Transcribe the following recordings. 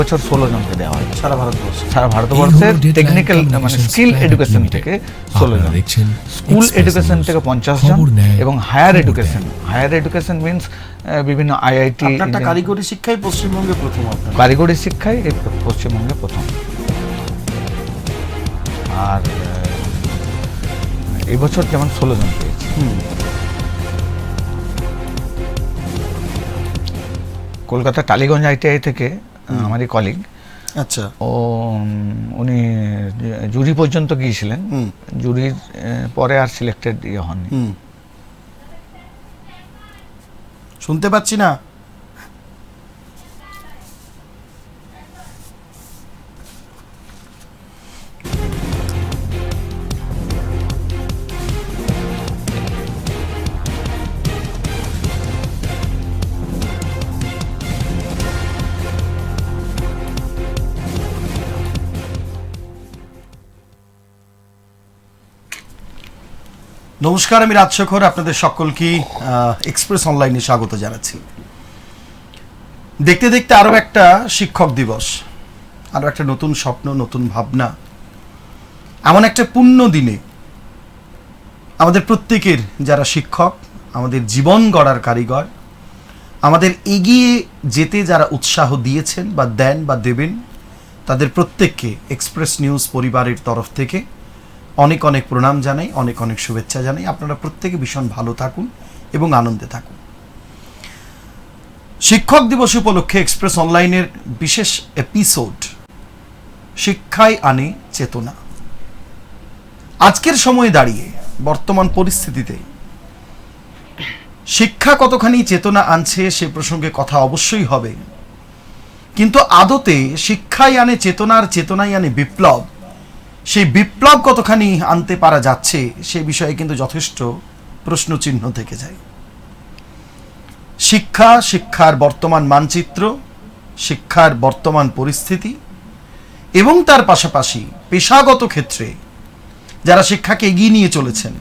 বছর 16 জনকে দেওয়া হয় সারা ভারতবর্ষে। সারা ভারতবর্ষের টেকনিক্যাল মানে স্কিল এডুকেশন থেকে 16 জন, স্কুল এডুকেশন থেকে 50 জন এবং হায়ার এডুকেশন মিনস বিভিন্ন আইআইটি। আপনারটা কারিগরি শিক্ষায় পশ্চিমবঙ্গে প্রথম। কারিগরি শিক্ষায় পশ্চিমবঙ্গে প্রথম। আর এই বছর যেমন 16 জন পেয়েছি। কলকাতা টালিগঞ্জ আইটিআই থেকে আমারই কলিগ, আচ্ছা, উনি জুরি পর্যন্ত গিয়েছিলেন, জুরির পরে আর সিলেক্টেড হননি। শুনতে পাচ্ছি না। নমস্কার, আমি রাজশেখর, আপনাদের সকলকে এক্সপ্রেস অনলাইনে স্বাগত জানাচ্ছি। দেখতে দেখতে আরও একটা শিক্ষক দিবস, আরও একটা নতুন স্বপ্ন, নতুন ভাবনা, এমন একটা পুণ্য দিনে আমাদের প্রত্যেকের যারা শিক্ষক, আমাদের জীবন গড়ার কারিগর, আমাদের এগিয়ে যেতে যারা উৎসাহ দিয়েছেন বা দেন বা দেবেন, তাদের প্রত্যেককে এক্সপ্রেস নিউজ পরিবারের তরফ থেকে অনেক অনেক প্রণাম জানাই, অনেক অনেক শুভেচ্ছা জানাই। আপনারা প্রত্যেকে ভীষণ ভালো থাকুন এবং আনন্দে থাকুন। শিক্ষক দিবস উপলক্ষে এক্সপ্রেস অনলাইনের বিশেষ এপিসোড, শিক্ষায় আনে চেতনা। আজকের সময়ে দাঁড়িয়ে বর্তমান পরিস্থিতিতে শিক্ষা কতখানি চেতনা আনছে সে প্রসঙ্গে কথা অবশ্যই হবে, কিন্তু আদতে শিক্ষায় আনে চেতনার, চেতনায় আনে বিপ্লব, সেই বিপ্লব কতখানি আনতে পারা যাচ্ছে সে বিষয়ে কিন্তু যথেষ্ট প্রশ্নচিহ্ন থেকে যায়। শিক্ষার বর্তমান মানচিত্র, শিক্ষার বর্তমান পরিস্থিতি এবং তার পাশাপাশি পেশাগত ক্ষেত্রে যারা শিক্ষাকে এগিয়ে নিয়ে চলেছেন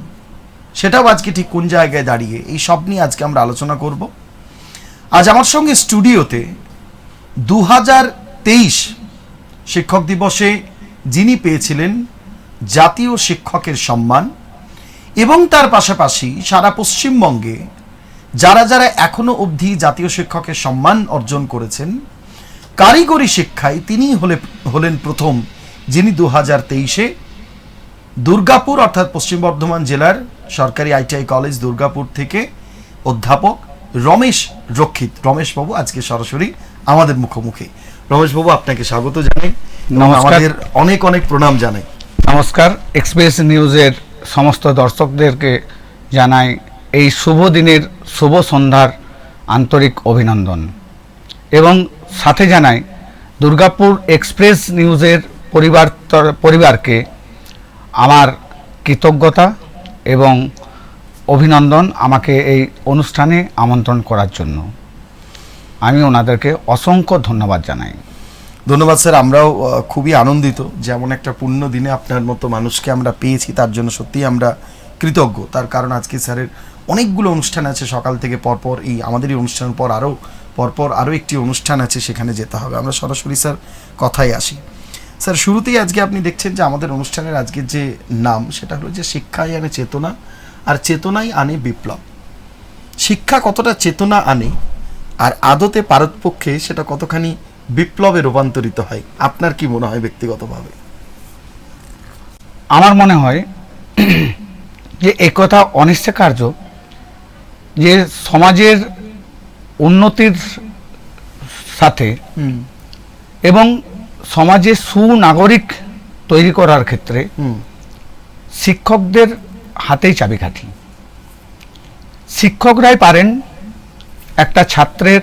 সেটাও আজকে ঠিক কোন জায়গায় দাঁড়িয়ে, এই সব নিয়ে আজকে আমরা আলোচনা করব। আজ আমার সঙ্গে স্টুডিওতে 2023 শিক্ষক দিবসে যিনি পেয়েছিলেন জাতীয় শিক্ষকের সম্মান এবং তার পাশাপাশি সারা পশ্চিমবঙ্গে যারা যারা এখনো অবধি জাতীয় শিক্ষকের সম্মান অর্জন করেছেন কারিগরি শিক্ষায়, তিনি হলেন প্রথম যিনি 2023-এ দুর্গাপুর অর্থাৎ পশ্চিম বর্ধমান জেলার সরকারি আইটিআই কলেজ দুর্গাপুর থেকে অধ্যাপক রমেশ রক্ষিত। রমেশবাবু আজকে সরাসরি আমাদের মুখোমুখি। রমেশবাবু, আপনাকে স্বাগত জানাই, আমাদের অনেক অনেক প্রণাম জানাই। নমস্কার, এক্সপ্রেস নিউজের সমস্ত দর্শকদেরকে জানাই এই শুভ দিনের শুভ সন্ধ্যার আন্তরিক অভিনন্দন এবং সাথে জানাই দুর্গাপুর এক্সপ্রেস নিউজের পরিবারকে আমার কৃতজ্ঞতা এবং অভিনন্দন আমাকে এই অনুষ্ঠানে আমন্ত্রণ করার জন্য। আমি ওনাদেরকে অসংখ্য ধন্যবাদ জানাই। ধন্যবাদ স্যার, আমরাও খুবই আনন্দিত যেমন একটা পূর্ণ দিনে আপনার মতো মানুষকে আমরা পেয়েছি, তার জন্য সত্যিই আমরা কৃতজ্ঞ। তার কারণ আজকে স্যারের অনেকগুলো অনুষ্ঠান আছে সকাল থেকে, পরপর এই আমাদের এই অনুষ্ঠানের পর পরপর আরও একটি অনুষ্ঠান আছে, সেখানে যেতে হবে। আমরা সরাসরি স্যার কথায় আসি। স্যার, শুরুতেই আজকে আপনি দেখছেন যে আমাদের অনুষ্ঠানের আজকের যে নাম সেটা হলো যে শিক্ষায় আনে চেতনা আর চেতনাই আনে বিপ্লব। শিক্ষা কতটা চেতনা আনে আর আদতে পারতপক্ষে সেটা কতখানি বিপ্লবে রূপান্তরিত হয়, আপনার কি মনে হয় ব্যক্তিগতভাবে? আমার মনে হয় যে একথা অনিশ্চয়কার্য যে সমাজের উন্নতির সাথে এবং সমাজে সুনাগরিক তৈরি করার ক্ষেত্রে শিক্ষকদের হাতেই চাবিকাঠি। শিক্ষকরাই পারেন একটা ছাত্রের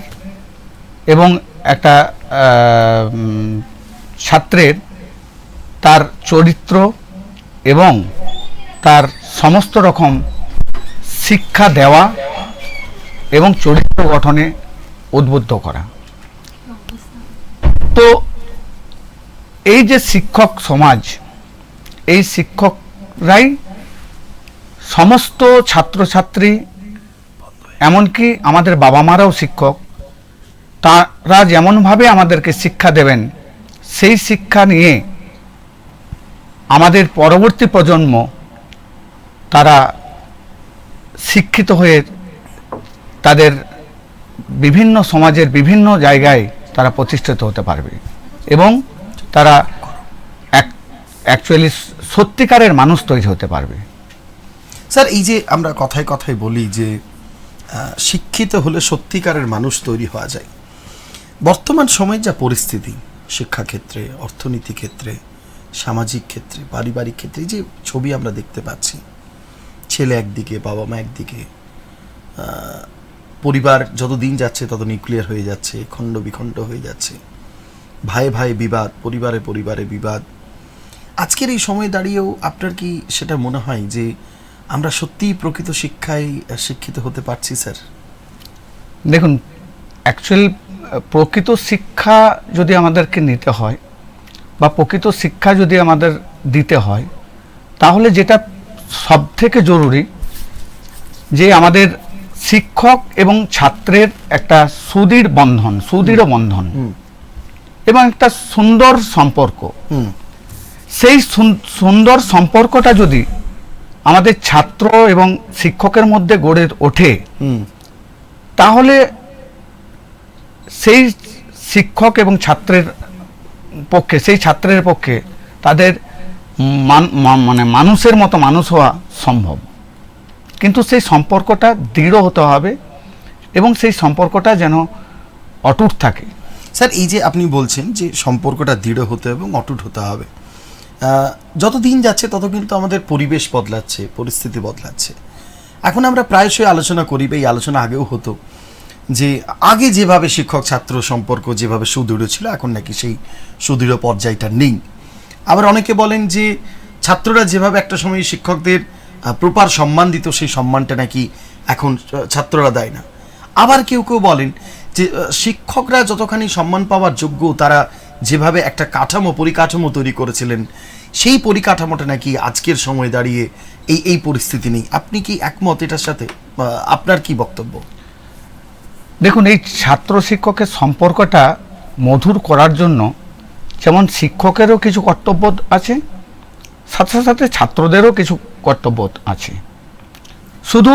এবং একটা ছাত্রের তার চরিত্র এবং তার সমস্ত রকম শিক্ষা দেওয়া এবং চরিত্র গঠনে উদ্বুদ্ধ করা। তো এই যে শিক্ষক সমাজ, এই শিক্ষকরাই সমস্ত ছাত্রছাত্রী, এমনকি আমাদের বাবা মারাও শিক্ষক, তারা যেমনভাবে আমাদেরকে শিক্ষা দেবেন, সেই শিক্ষা নিয়ে আমাদের পরবর্তী প্রজন্ম তারা শিক্ষিত হয়ে তাদের বিভিন্ন সমাজের বিভিন্ন জায়গায় তারা প্রতিষ্ঠিত হতে পারবে এবং তারা অ্যাকচুয়ালি সত্যিকারের মানুষ তৈরি হতে পারবে। স্যার, এই যে আমরা কথায় কথায় বলি যে শিক্ষিত হলে সত্যিকারের মানুষ তৈরি হওয়া যায়, বর্তমান সময়ে যা পরিস্থিতি শিক্ষাক্ষেত্রে, অর্থনীতি ক্ষেত্রে, সামাজিক ক্ষেত্রে, পারিবারিক ক্ষেত্রে, যে ছবি আমরা দেখতে পাচ্ছি, ছেলে একদিকে, বাবা মা একদিকে, পরিবার যত দিন যাচ্ছে তত নিউক্লিয়ার হয়ে যাচ্ছে, খণ্ড বিখণ্ড হয়ে যাচ্ছে, ভাই ভাই বিবাদ, পরিবারে পরিবারে বিবাদ। আজকের এই সময় দাঁড়িয়েও আপনার কি সেটা মনে হয় যে আমরা সত্যিই প্রকৃত শিক্ষায় শিক্ষিত হতে পারছি স্যার? দেখুন, অ্যাকচুয়াল প্রকৃত শিক্ষা যদি আমাদেরকে নিতে হয় বা প্রকৃত শিক্ষা যদি আমাদের দিতে হয়, তাহলে যেটা সব থেকে জরুরি যে আমাদের শিক্ষক এবং ছাত্রের একটা সুদৃঢ় বন্ধন এবং একটা সুন্দর সম্পর্ক। সেই সুন্দর সম্পর্কটা যদি আমাদের ছাত্র এবং শিক্ষকের মধ্যে গড়ে ওঠে, তাহলে সেই শিক্ষক এবং ছাত্রের পক্ষে, সেই ছাত্রের পক্ষে তাদের মানে মানুষের মতো মানুষ হওয়া সম্ভব। কিন্তু সেই সম্পর্কটা দৃঢ় হতে হবে এবং সেই সম্পর্কটা যেন অটুট থাকে। স্যার, এই যে আপনি বলছেন যে সম্পর্কটা দৃঢ় হতে হবে এবং অটুট হতে হবে, যত দিন যাচ্ছে তত কিন্তু আমাদের পরিবেশ বদলাচ্ছে, পরিস্থিতি বদলাচ্ছে। এখন আমরা প্রায়শই আলোচনা করি, বা এই আলোচনা আগেও হতো, যে আগে যেভাবে শিক্ষক ছাত্র সম্পর্ক যেভাবে সুদৃঢ় ছিল, এখন নাকি সেই সুদৃঢ় পর্যায়টা নেই। আবার অনেকে বলেন যে ছাত্ররা যেভাবে একটা সময় শিক্ষকদের প্রপার সম্মান দিত, সেই সম্মানটা নাকি এখন ছাত্ররা দেয় না। আবার কেউ কেউ বলেন যে শিক্ষকরা যতখানি সম্মান পাওয়ার যোগ্য, তারা যেভাবে একটা পরিকাঠামো তৈরি করেছিলেন, সেই পরিকাঠামোটা নাকি আজকের সময় দাঁড়িয়ে এই পরিস্থিতি নেই। আপনি কি একমত এটার সাথে? আপনার কি বক্তব্য? দেখুন, এই ছাত্র শিক্ষকের সম্পর্কটা মধুর করার জন্য যেমন শিক্ষকেরও কিছু কর্তব্য আছে, সাথে সাথে ছাত্রদেরও কিছু কর্তব্য আছে। শুধু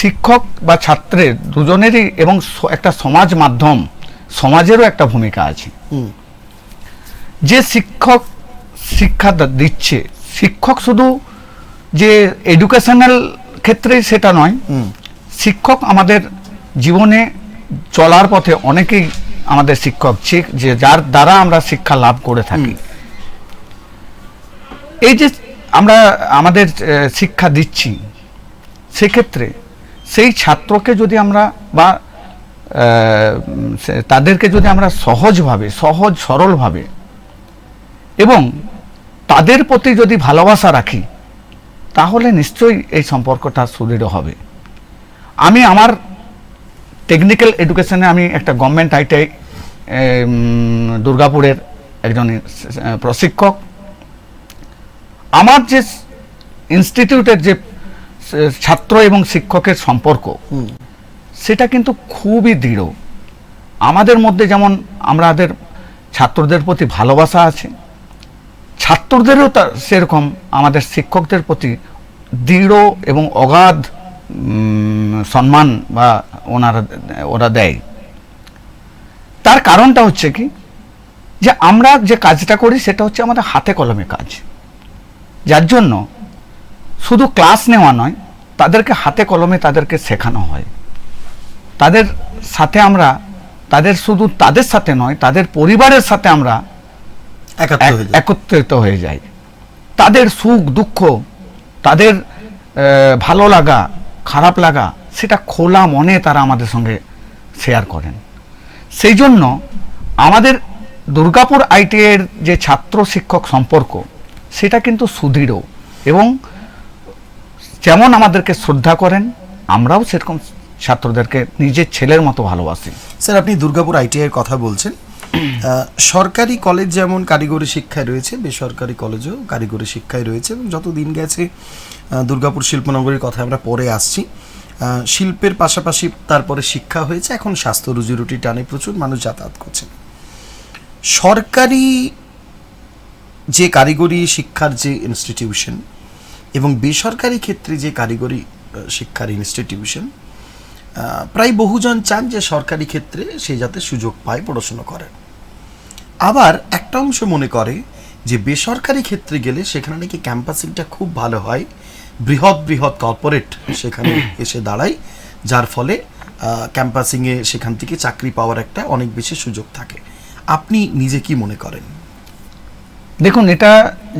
শিক্ষক বা ছাত্রের দুজনেরই এবং একটা সমাজ মাধ্যম, সমাজেরও একটা ভূমিকা আছে। যে শিক্ষক শিক্ষা দিচ্ছে, শিক্ষক শুধু যে এডুকেশনাল ক্ষেত্রে সেটা নয়, শিক্ষক আমাদের জীবনে চলার পথে অনেকেই আমাদের শিক্ষক, যে যার দ্বারা আমরা শিক্ষা লাভ করে থাকি। এই যে আমরা আমাদের শিক্ষা দিচ্ছি, সেক্ষেত্রে সেই ছাত্রকে যদি আমরা বা তাদেরকে যদি আমরা সহজ সরলভাবে এবং তাদের প্রতি যদি ভালোবাসা রাখি, তাহলে নিশ্চয়ই এই সম্পর্কটা সুদৃঢ় হবে। আমি আমার টেকনিক্যাল এডুকেশনে আমি একটা গভর্নমেন্ট আইটিআই দুর্গাপুরের একজন প্রশিক্ষক। আমার যে ইনস্টিটিউটের যে ছাত্র এবং শিক্ষকের সম্পর্ক, সেটা কিন্তু খুবই দৃঢ়। আমাদের মধ্যে যেমন আমাদের ছাত্রদের প্রতি ভালোবাসা আছে, ছাত্রদেরও সেরকম আমাদের শিক্ষকদের প্রতি দৃঢ় এবং অগাধ সম্মান বা ওরা দেয়। তার কারণটা হচ্ছে কি, যে আমরা যে কাজটা করি সেটা হচ্ছে আমাদের হাতে কলমে কাজ, যার জন্য শুধু ক্লাস নেওয়া নয়, তাদেরকে হাতে কলমে তাদেরকে শেখানো হয়। তাদের সাথে আমরা শুধু তাদের সাথে নয়, তাদের পরিবারের সাথে আমরা একত্রিত হয়ে যাই। তাদের সুখ দুঃখ, তাদের ভালো লাগা খারাপ লাগা, সেটা খোলা মনে তারা আমাদের সঙ্গে শেয়ার করেন। সেই জন্য আমাদের দুর্গাপুর আইটিআইয়ের যে ছাত্র শিক্ষক সম্পর্ক, সেটা কিন্তু সুদৃঢ় এবং যেমন আমাদেরকে শ্রদ্ধা করেন, আমরাও সেরকম ছাত্রদেরকে নিজের ছেলের মতো ভালোবাসি। স্যার, আপনি দুর্গাপুর আইটিআইয়ের কথা বলছেন। সরকারি কলেজ যেমন কারিগরি শিক্ষায় রয়েছে, বেসরকারি কলেজও কারিগরি শিক্ষায় রয়েছে, এবং যত দিন গেছে দুর্গাপুর শিল্পনগরীর কথা আমরা পরে আসছি। শিল্পের পাশাপাশি তারপরে শিক্ষা হয়েছে, এখন স্বাস্থ্য রুজি রুটি টানে প্রচুর মানুষ যাতায়াত করছে। সরকারি যে কারিগরি শিক্ষার যে ইনস্টিটিউশন এবং বেসরকারি ক্ষেত্রে যে কারিগরি শিক্ষার ইনস্টিটিউশন, প্রায় বহুজন চান যে সরকারি ক্ষেত্রে সে যাতে সুযোগ পায় পড়াশুনো করেন। আবার একটা অংশ মনে করে যে বেসরকারি ক্ষেত্রে গেলে সেখানে নাকি ক্যাম্পাসিংটা খুব ভালো হয়, বৃহৎ বৃহৎ কর্পোরেট সেখানে এসে দাঁড়ায়, যার ফলে ক্যাম্পাসিংয়ে সেখান থেকে চাকরি পাওয়ার একটা অনেক বেশি সুযোগ থাকে। আপনি নিজে কি মনে করেন? দেখুন, এটা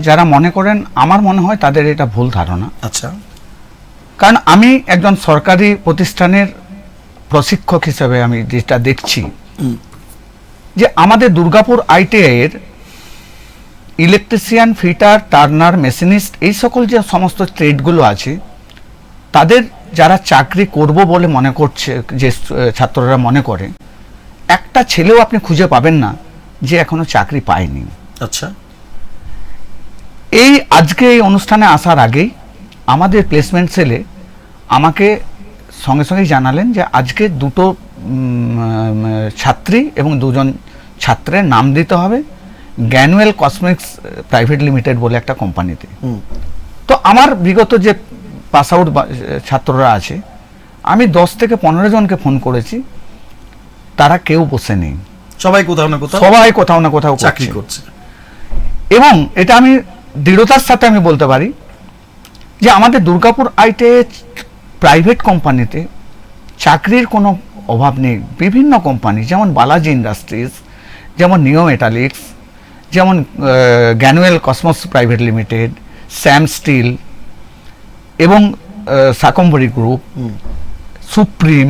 যারা মনে করেন, আমার মনে হয় তাদের এটা ভুল ধারণা। আচ্ছা। কারণ আমি একজন সরকারি প্রতিষ্ঠানের প্রশিক্ষক হিসেবে আমি যেটা দেখছি যে আমাদের দুর্গাপুর ITI এর ইলেকট্রিশিয়ান, ফিটার, টার্নার, মেশিনিস্ট, এই সকল যে সমস্ত ট্রেডগুলো আছে, তাদের যারা চাকরি করব বলে মনে করছে, যে ছাত্ররা মনে করে, একটা ছেলেও আপনি খুঁজে পাবেন না যে এখনো চাকরি পায়নি। আচ্ছা। এই আজকে এই অনুষ্ঠানে আসার আগেই আমাদের প্লেসমেন্ট সেলে আমাকে সঙ্গে সঙ্গেই জানালেন যে আজকে দুটো ছাত্রী এবং দুজন ছাত্রের নাম দিতে হবে গ্যানুয়েল কসমেটিক্স প্রাইভেট লিমিটেড বলে একটা কোম্পানিতে। তো আমার বিগত যে পাস আউট ছাত্ররা আছে, আমি 10 থেকে 15 জনকে ফোন করেছি, তারা কেউ বসে নেই, সবাই কোথাও না কোথাও চাকরি করছে। এবং এটা আমি দৃঢ়তার সাথে আমি বলতে পারি যে আমাদের দুর্গাপুর ITI প্রাইভেট কোম্পানিতে চাকরির কোনো অভাব নেই। বিভিন্ন কোম্পানি, যেমন বালাজি ইন্ডাস্ট্রিজ, যেমন নিও মেটালিক্স, যেমন গ্যানুয়েল Cosmos private limited, Shyam steel এবং শাকম্ভরি গ্রুপ, সুপ্রিম,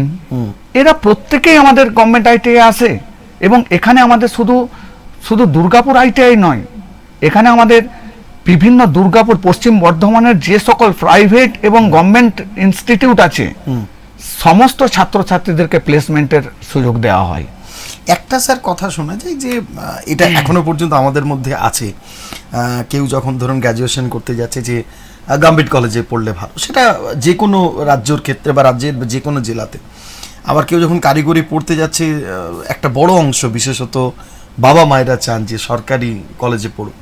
এরা প্রত্যেকেই আমাদের গভর্নমেন্ট ITI আসে। এবং এখানে আমাদের শুধু দুর্গাপুর ITI নয়, এখানে আমাদের বিভিন্ন দুর্গাপুর, পশ্চিম বর্ধমানের যে সকল প্রাইভেট এবং গভর্নমেন্ট ইনস্টিটিউট আছে, সমস্ত ছাত্রছাত্রীদেরকে প্লেসমেন্টের সুযোগ দেওয়া হয়। একটা স্যার কথা শোনা যায় যে এটা এখনো পর্যন্ত আমাদের মধ্যে আছে, কেউ যখন ধরুন গ্র্যাজুয়েশন করতে যাচ্ছে যে গভর্নমেন্ট কলেজে পড়লে ভালো, সেটা যে কোনো রাজ্যের ক্ষেত্রে বা রাজ্যের যে কোনো জেলাতে। আবার কেউ যখন কারিগরি পড়তে যাচ্ছে, একটা বড় অংশ বিশেষত বাবা মায়েরা চান যে সরকারি কলেজে পড়ুক।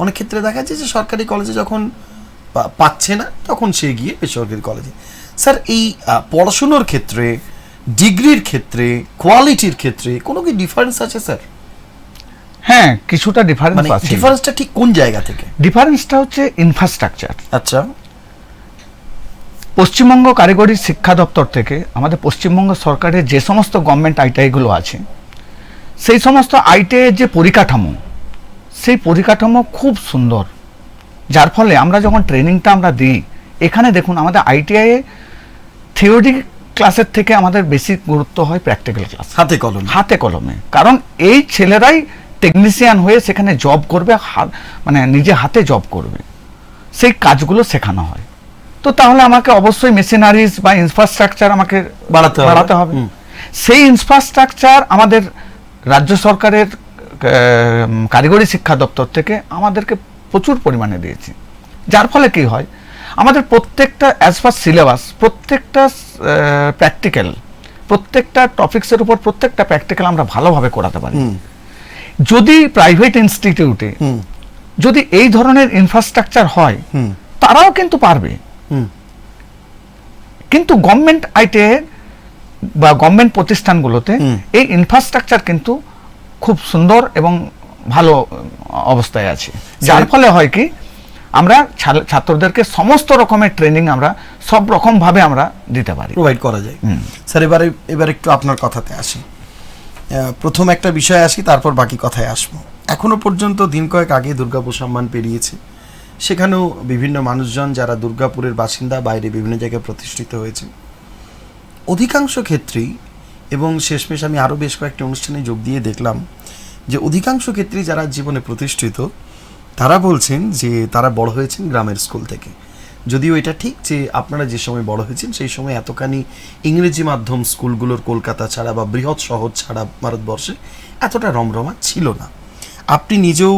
অনেক ক্ষেত্রে দেখা যায় যে সরকারি কলেজে যখন পাচ্ছে না, তখন সে গিয়ে বেসরকারি কলেজে। স্যার, এই পড়াশুনোর ক্ষেত্রে, ডিগ্রির ক্ষেত্রে, কোয়ালিটির ক্ষেত্রে কোনো কি ডিফারেন্স আছে স্যার? হ্যাঁ, কিছুটা ডিফারেন্স আছে। ডিফারেন্সটা ঠিক কোন জায়গা থেকে? ডিফারেন্সটা হচ্ছে ইনফ্রাস্ট্রাকচার। আচ্ছা। পশ্চিমবঙ্গ কারিগরি শিক্ষা দপ্তর থেকে আমাদের পশ্চিমবঙ্গ সরকারের যে সমস্ত গভর্নমেন্ট ITI গুলো আছে, সেই সমস্ত ITI এর যে পরিকাঠামো, সেই পরিকাঠামো খুব সুন্দর, যার ফলে আমরা যখন ট্রেনিংটা আমরা দিই, এখানে দেখুন আমাদের ITI এ থিওরি ক্লাসের থেকে আমাদের বেশি গুরুত্ব হয় প্র্যাকটিক্যাল ক্লাস, হাতে কলমে। কারণ এই ছেলেরাই টেকনিশিয়ান হয়ে সেখানে জব করবে, মানে নিজে হাতে জব করবে, সেই কাজগুলো শেখানো হয়। তো তাহলে আমাকে অবশ্যই মেশিনারিজ বা ইনফ্রাস্ট্রাকচার আমাকে বাড়াতে হবে। সেই ইনফ্রাস্ট্রাকচার আমাদের রাজ্য সরকারের কারিগরি শিক্ষা দপ্তর থেকে আমাদেরকে প্রচুর পরিমাণে দিয়েছে, যার ফলে কি হয়, আমাদের প্রত্যেকটা অ্যাজ পার সিলেবাস, প্রত্যেকটা প্র্যাকটিক্যাল, প্রত্যেকটা টপিক্সের উপর প্রত্যেকটা প্র্যাকটিক্যাল আমরা ভালোভাবে করাতে পারি। যদি প্রাইভেট ইনস্টিটিউটে যদি এই ধরনের ইনফ্রাস্ট্রাকচার হয়, তারাও কিন্তু পারবে। কিন্তু গভর্নমেন্ট ITI বা গভর্নমেন্ট প্রতিষ্ঠানগুলোতে এই ইনফ্রাস্ট্রাকচার কিন্তু খুব সুন্দর এবং ভালো অবস্থায় আছে, যার ফলে হয় কি, আমরা ছাত্রদেরকে সমস্ত রকমের ট্রেনিং আমরা সব রকম ভাবে আমরা দিতে পারি, প্রোভাইড করা যায়। স্যার, এবার একটু আপনার কথাতে আসি। প্রথম একটা বিষয় আসি, তারপর বাকি কথায় আসবো। এখনো পর্যন্ত দিন কয়েক আগে দুর্গাপুর সম্মান পেরিয়েছে, সেখানেও বিভিন্ন মানুষজন যারা দুর্গাপুরের বাসিন্দা, বাইরে বিভিন্ন জায়গায় প্রতিষ্ঠিত হয়েছে। অধিকাংশ ক্ষেত্রেই, এবং শেষমেশ আমি আরও বেশ কয়েকটি অনুষ্ঠানে যোগ দিয়ে দেখলাম যে অধিকাংশ ক্ষেত্রেই যারা জীবনে প্রতিষ্ঠিত, তারা বলছেন যে তারা বড় হয়েছেন গ্রামের স্কুল থেকে। যদিও এটা ঠিক যে আপনারা যে সময় বড় হয়েছেন সেই সময় এতখানি ইংরেজি মাধ্যম স্কুলগুলোর কলকাতা ছাড়া বা বৃহৎ শহর ছাড়া ভারতবর্ষে এতটা রমরমা ছিল না। আপনি নিজেও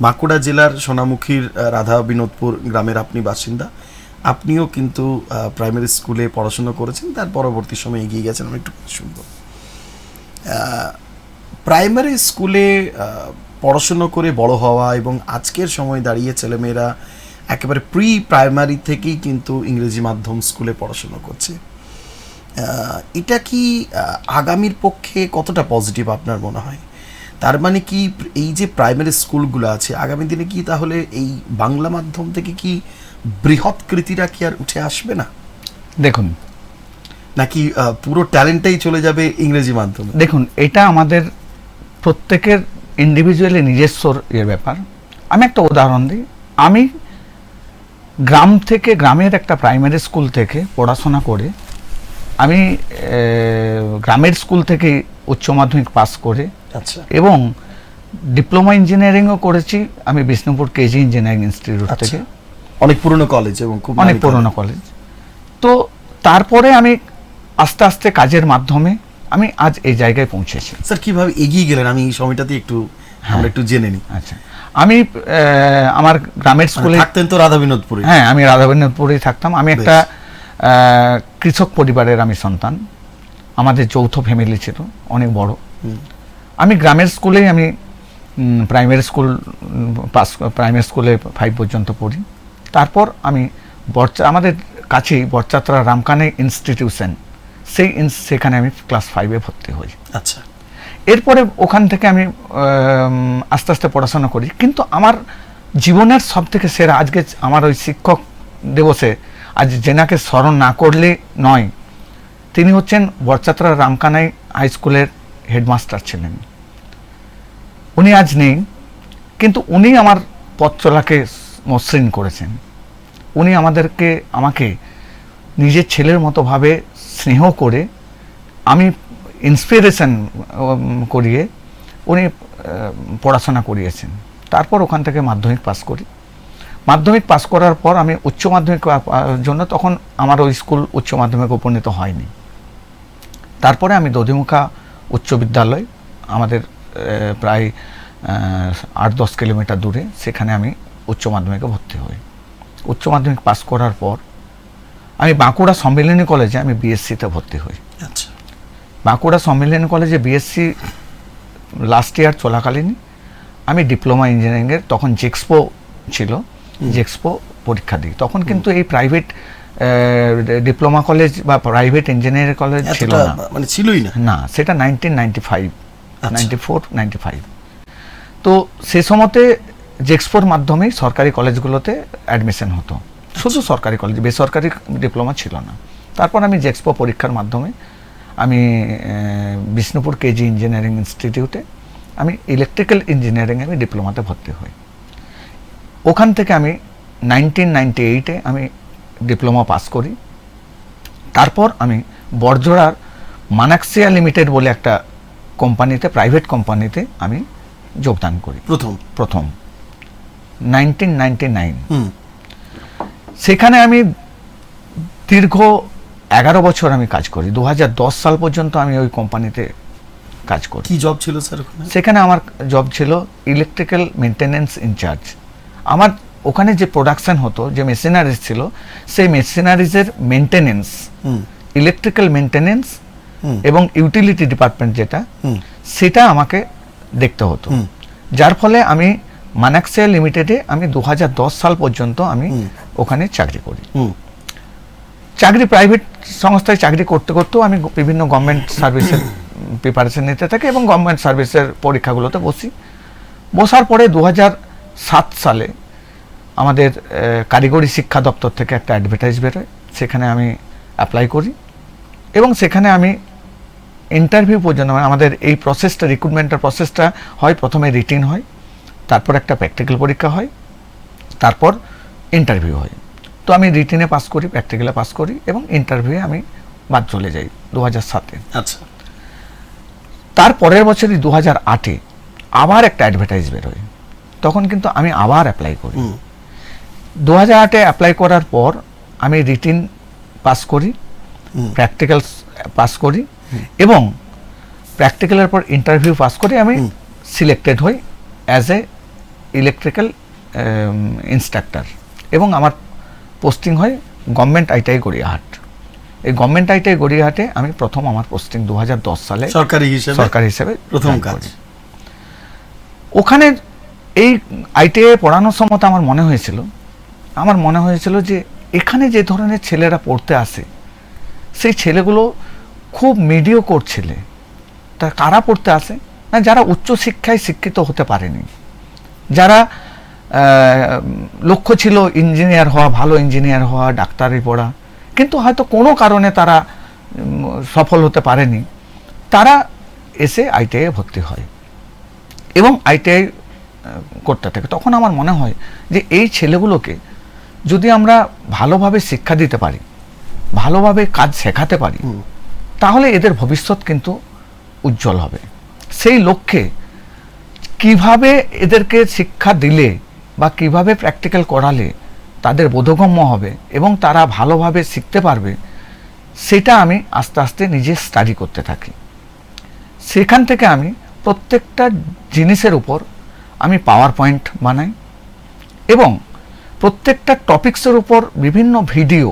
বাঁকুড়া জেলার সোনামুখীর রাধা বিনোদপুর গ্রামের আপনি বাসিন্দা। আপনিও কিন্তু প্রাইমারি স্কুলে পড়াশোনা করেছেন, তার পরবর্তী সময়ে এগিয়ে গেছেন, আমি একটু শুনবো। প্রাইমারি স্কুলে পড়াশুনো করে বড় হওয়া এবং আজকের সময় দাঁড়িয়ে ছেলেমেয়েরা একেবারে প্রি প্রাইমারি থেকেই কিন্তু ইংরেজি মাধ্যম স্কুলে পড়াশুনো করছে, এটা কি আগামীর পক্ষে কতটা পজিটিভ আপনার মনে হয়? তার মানে কি এই যে প্রাইমারি স্কুলগুলো আছে, আগামী দিনে কি তাহলে এই বাংলা মাধ্যম থেকে কি বৃহৎ কৃতিরা কি আর উঠে আসবে না? দেখুন, নাকি পুরো ট্যালেন্টটাই চলে যাবে ইংরেজি মাধ্যমে? দেখুন, এটা আমাদের প্রত্যেকের ইন্ডিভিজুয়ালি নিজস্ব এর ব্যাপার। আমি একটা উদাহরণ দিই। আমি গ্রামের একটা প্রাইমারি স্কুল থেকে পড়াশোনা করে আমি গ্রামের স্কুল থেকে উচ্চ মাধ্যমিক পাস করে আচ্ছা, এবং ডিপ্লোমা ইঞ্জিনিয়ারিংও করেছি আমি বিষ্ণুপুর কেজি ইঞ্জিনিয়ারিং ইনস্টিটিউট আচ্ছা। থেকে। অনেক পুরনো কলেজ এবং খুব অনেক নামি পুরনো কলেজ। তো তারপরে আমি আস্তে আস্তে কাজের মাধ্যমে আমি আজ এই জায়গায় পৌঁছেছি। স্যার কিভাবে এগিয়ে গেলেন আমি এই সময়টাতে একটু আমরা একটু জেনে নিই। আচ্ছা, আমি আমার গ্রামের স্কুলে থাকতেন তো রাধা বিনোদপুরে? হ্যাঁ, আমি রাধা বিনোদপুরেই থাকতাম। আমি একটা কৃষক পরিবারের আমি সন্তান। আমাদের যৌথ ফ্যামিলি ছিল, অনেক বড়। আমি গ্রামের স্কুলেই আমি প্রাইমারি স্কুলে 5 পর্যন্ত পড়ি। তারপর আমি আমাদের কাছেই বরচাত্রা রামকানে ইনস্টিটিউশন, সেখানে আমি ক্লাস 5-এ ভর্তি হই। আচ্ছা, এরপরে ওখান থেকে আমি আস্তে আস্তে পড়াশোনা করি। কিন্তু আমার জীবনের সব থেকে সেরা, আজকে আমার ওই শিক্ষক দিবসে আজ যেনাকে স্মরণ না করলে নয়, তিনি হচ্ছেন বরচাত্রা রামকানাই হাই স্কুলের হেডমাস্টার ছিলেন। উনি আজ নেই, কিন্তু উনি আমার পথ চলাকে মসৃণ করেছেন। উনি আমাকে নিজের ছেলের মতো ভাবে স্নেহ করে, আমি ইন্সপিরেশন করিয়ে উনি পড়াশোনা করিয়েছেন। তারপর ওখান থেকে মাধ্যমিক পাস করি। মাধ্যমিক পাস করার পর আমি উচ্চ মাধ্যমিক জন্য, তখন আমার ওই স্কুল উচ্চ মাধ্যমিক উপনীত হয়নি। তারপরে আমি দধিমুখা উচ্চ বিদ্যালয়, আমাদের প্রায় 8-10 কিলোমিটার দূরে, সেখানে আমি উচ্চ মাধ্যমিকে ভর্তি হই। উচ্চ মাধ্যমিক পাস করার পর আমি বাঁকুড়া সম্মিলনী কলেজে আমি বিএসসিতে ভর্তি হই। আচ্ছা, বাঁকুড়া সম্মিলনী কলেজে বিএসসি লাস্ট ইয়ার চলাকালীন আমি ডিপ্লোমা ইঞ্জিনিয়ারিংয়ের, তখন জেক্সপো ছিল, জেক্সপো পরীক্ষা দিই। তখন কিন্তু এই প্রাইভেট ডিপ্লোমা কলেজ বা প্রাইভেট ইঞ্জিনিয়ারিং কলেজ ছিল না, মানে ছিলই না। না, সেটা 1995, 94-95। তো সে সময়তে জেক্সপোর মাধ্যমেই সরকারি কলেজগুলোতে অ্যাডমিশন হতো, শুধু সরকারি কলেজ, বেসরকারি ডিপ্লোমা ছিল না। তারপর আমি জেক্সপো পরীক্ষার মাধ্যমে আমি বিষ্ণুপুর কেজি ইঞ্জিনিয়ারিং ইনস্টিটিউটে আমি ইলেকট্রিক্যাল ইঞ্জিনিয়ারিংয়ে আমি ডিপ্লোমাতে ভর্তি হই। ওখান থেকে আমি 1998-এ আমি ডিপ্লোমা পাস করি। তারপর আমি বড়জোড়ার মানাক্সিয়া লিমিটেড বলে একটা কোম্পানিতে, প্রাইভেট কোম্পানিতে আমি যোগদান করি প্রথম 1999। সেখানে আমি দীর্ঘ 11 বছর আমি কাজ করি। 2010 সাল পর্যন্ত আমি ওই কোম্পানিতে কাজ করি। কি জব ছিল স্যার ওখানে? সেখানে আমার জব ছিল ইলেকট্রিক্যাল মেনটেনেন্স ইনচার্জ। আমার ওখানে যে প্রোডাকশন হতো, যে মেশিনারিজ ছিল, সেই মেশিনারিজের মেনটেনেন্স, ইলেকট্রিক্যাল মেনটেনেন্স এবং ইউটিলিটি ডিপার্টমেন্ট যেটা, সেটা আমাকে দেখতে হতো। যার ফলে আমি মানাক্সিয়া লিমিটেডে আমি 2010 সাল পর্যন্ত আমি ওখানে চাকরি করি। প্রাইভেট সংস্থায় চাকরি করতে করতেও আমি বিভিন্ন গভর্নমেন্ট সার্ভিসের প্রিপারেশন নিতে থাকি এবং গভর্নমেন্ট সার্ভিসের পরীক্ষাগুলোতে বসার পরে 2007 সালে আমাদের কারিগরি শিক্ষা দপ্তর থেকে একটা অ্যাডভার্টাইজ বেরোয়, সেখানে আমি অ্যাপ্লাই করি এবং সেখানে আমি ইন্টারভিউ পর্যন্ত, মানে আমাদের এই প্রসেসটা, রিক্রুটমেন্টের প্রসেসটা হয়, প্রথমে রিটিন হয়, তারপর একটা প্র্যাকটিক্যাল পরীক্ষা হয়, তারপর ইন্টারভিউ হয়। তো আমি রিটিনে পাস করি, প্র্যাকটিক্যালে পাস করি এবং ইন্টারভিউয়ে আমি বাদ চলে যাই 2007-এ। আচ্ছা, তার পরের বছরই 2008-এ আবার একটা অ্যাডভার্টাইজ বেরোয়, তখন কিন্তু আমি আবার অ্যাপ্লাই করি। 2008-এ অ্যাপ্লাই করার পর আমি রিটিন পাস করি, প্র্যাকটিক্যাল পাস করি এবং প্র্যাকটিক্যালের পর ইন্টারভিউ পাস করে আমি সিলেক্টেড হই অ্যাজ এ ইলেকট্রিক্যাল ইনস্ট্রাক্টর এবং আমার পোস্টিং হয় গভর্নমেন্ট আইটিআই গড়িয়াহাট। এই গভর্নমেন্ট আইটিআই গড়িয়াহাটে আমি প্রথম আমার পোস্টিং 2010 সালে সরকারি হিসেবে প্রথম কাজ। ওখানে এই আইটিআই পড়ানোর সময় আমার মনে হয়েছিল যে এখানে যে ধরনের ছেলেরা পড়তে আসে সেই ছেলেগুলো খুব মিডিওকোর ছেলে। তা কারা পড়তে আসে না, যারা উচ্চশিক্ষায় শিক্ষিত হতে পারেনি, যারা লক্ষ্য ছিল ইঞ্জিনিয়ার হওয়া, ভালো ইঞ্জিনিয়ার হওয়া, ডাক্তারি পড়া, কিন্তু হয়তো কোনো কারণে তারা সফল হতে পারেনি, তারা এসে আইটিআই ভর্তি হয় এবং আইটিআই করতে থাকে। তখন আমার মনে হয় যে এই ছেলেগুলোকে যদি আমরা ভালোভাবে শিক্ষা দিতে পারি, ভালোভাবে কাজ শেখাতে পারি, তাহলে এদের ভবিষ্যৎ কিন্তু উজ্জ্বল হবে। সেই লক্ষ্যে কিভাবে এদেরকে শিক্ষা দিলে বা কিভাবে প্র্যাকটিক্যাল করালে তাদের বোধগম্য হবে এবং তারা ভালোভাবে শিখতে পারবে, সেটা আমি আস্তে আস্তে নিজে স্টাডি করতে থাকি। সেখান থেকে আমি প্রত্যেকটা জিনিসের উপর আমি পাওয়ার পয়েন্ট বানাই এবং প্রত্যেকটা টপিক্সের উপর বিভিন্ন ভিডিও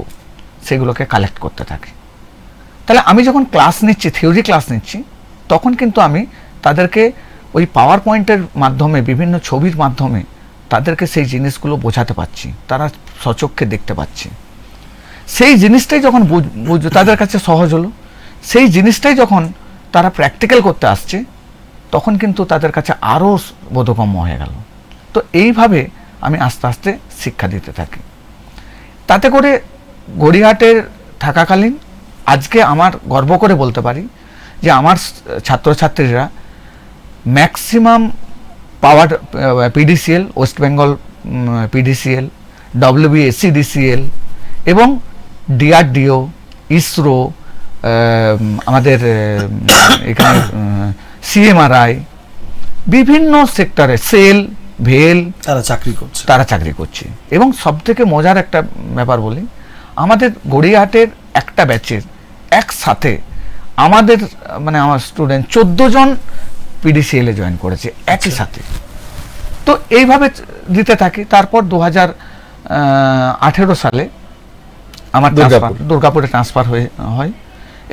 সেগুলোকে কালেক্ট করতে থাকি। তাহলে আমি যখন ক্লাস নিচ্ছি, থিওরি ক্লাস নিচ্ছি, তখন কিন্তু আমি তাদেরকে ওই পাওয়ার পয়েন্টের মাধ্যমে, বিভিন্ন ছবির মাধ্যমে তাদেরকে সেই জিনিসগুলো বোঝাতে পারছি, তারা সচক্ষে দেখতে পাচ্ছে। সেই জিনিসটাই যখন তাদের কাছে সহজ হলো, সেই জিনিসটাই যখন তারা প্র্যাকটিক্যাল করতে আসছে, তখন কিন্তু তাদের কাছে আরও বোধগম্য হয়ে গেল। তো এইভাবে আমি আস্তে আস্তে শিক্ষা দিতে থাকি। তাতে করে গড়িয়াহাটের থাকাকালীন আজকে আমার গর্ব করে বলতে পারি যে আমার ছাত্রছাত্রীরা maximum power PdCl, West Bengal PdCl, WBSCDCL এবং DRDO, ইসরো, আমাদের এখানে CMRI, বিভিন্ন সেক্টরে সেল, ভেল, তারা চাকরি করছে। এবং সবথেকে মজার একটা ব্যাপার বলি, আমাদের গড়িয়াহাটের একটা ব্যাচের একসাথে আমাদের আমার স্টুডেন্ট 14 জন PDCL-এ জয়েন করেছে একই সাথে। তো এইভাবে দিতে থাকি। তারপর 2018 সালে আমার দুর্গাপুরে ট্রান্সফার হয়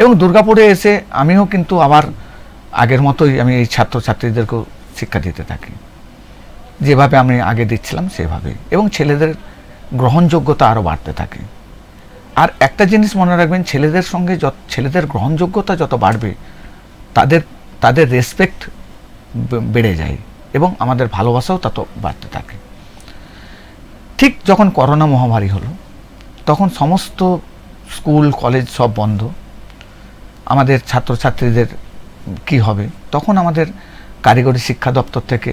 এবং দুর্গাপুরে এসে আমিও কিন্তু আবার আগের মতোই আমি এই ছাত্রছাত্রীদেরকেও শিক্ষা দিতে থাকি, যেভাবে আমি আগে দিচ্ছিলাম সেভাবেই, এবং ছেলেদের গ্রহণযোগ্যতা আরও বাড়তে থাকে। আর একটা জিনিস মনে রাখবেন, ছেলেদের গ্রহণযোগ্যতা যত বাড়বে তাদের রেসপেক্ট বেড়ে যায় এবং আমাদের ভালোবাসাও তত বাড়তে থাকে। ঠিক যখন করোনা মহামারী হলো, তখন সমস্ত স্কুল কলেজ সব বন্ধ, আমাদের ছাত্রছাত্রীদের কি হবে? তখন আমাদের কারিগরি শিক্ষা দপ্তর থেকে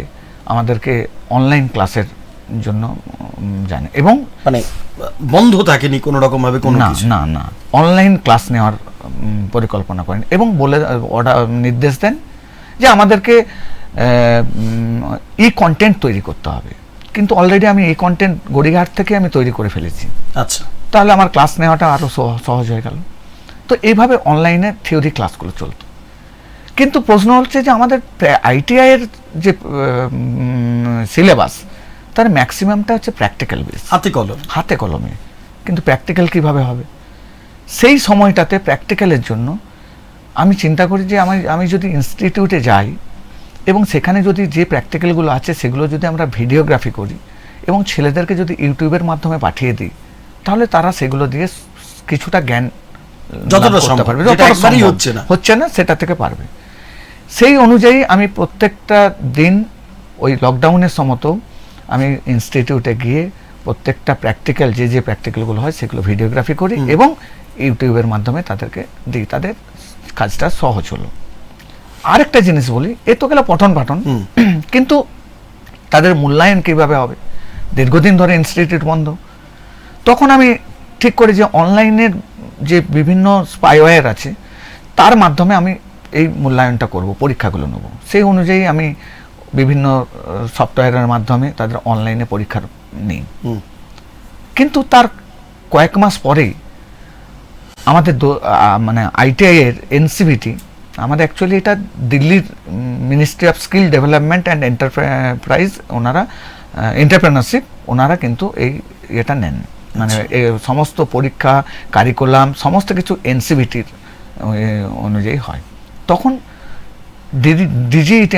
আমাদেরকে অনলাইন ক্লাসের জন্য জানে এবং বন্ধ থাকেনি কোনো রকম ভাবে, না অনলাইন ক্লাস নেওয়ার পরিকল্পনা করেন এবং নির্দেশ দেন যে আমাদেরকে কন্টেন্ট তৈরি করতে হবে। কিন্তু অলরেডি আমি এই কন্টেন্ট গড়িয়াহাট থেকে আমি তৈরি করে ফেলেছি। আচ্ছা, তাহলে আমার ক্লাস নেওয়াটা আরও সহজ হয়ে গেল। তো এইভাবে অনলাইনে থিওরি ক্লাসগুলো চলতো। কিন্তু প্রশ্ন হচ্ছে যে আমাদের ITI-এর যে সিলেবাস, তার ম্যাক্সিমামটা হচ্ছে প্র্যাকটিক্যাল বেস, হাতে কলমে। কিন্তু প্র্যাকটিক্যাল কিভাবে হবে? সেই সময়টাতে প্র্যাকটিক্যালের জন্য আমি চিন্তা করি যে আমি যদি ইনস্টিটিউটে যাই এবং সেখানে যদি যে প্র্যাকটিক্যালগুলো আছে সেগুলো যদি আমরা ভিডিওগ্রাফি করি এবং ছেলেদেরকে যদি ইউটিউবের মাধ্যমে পাঠিয়ে দিই, তাহলে তারা সেগুলো দিয়ে কিছুটা জ্ঞান হচ্ছে না সেটা থেকে পারবে। সেই অনুযায়ী আমি প্রত্যেকটা দিন ওই লকডাউনের সময়তেও আমি ইনস্টিটিউটে গিয়ে প্রত্যেকটা প্র্যাকটিক্যাল যে প্র্যাকটিক্যালগুলো হয় সেগুলো ভিডিওগ্রাফি করি এবং ইউটিউবের মাধ্যমে তাদেরকে দিই। তাদের কাজটা সহজ হলো। আরেকটা জিনিস বলি, এ তো গেল পঠন পাঠন, কিন্তু তাদের মূল্যায়ন কিভাবে হবে? দীর্ঘদিন ধরে ইনস্টিটিউট বন্ধ। তখন আমি ঠিক করি যে অনলাইনের যে বিভিন্ন স্পাইওয়্যার আছে তার মাধ্যমে আমি এই মূল্যায়নটা করব, পরীক্ষাগুলো নেব। সেই অনুযায়ী আমি বিভিন্ন সফটওয়্যারের মাধ্যমে তাদের অনলাইনে পরীক্ষা নিই। কিন্তু তার কয়েক মাস পরেই আমাদের ITI-এর NCVT, আমাদের অ্যাকচুয়ালি এটা দিল্লির ministry of skill development and enterprise, entrepreneurship, ওনারা কিন্তু এটা নেন মানে সমস্ত পরীক্ষা, কারিকুলাম সমস্ত কিছু এনসিভিটির অনুযায়ী হয়। তখন ডিজিইটি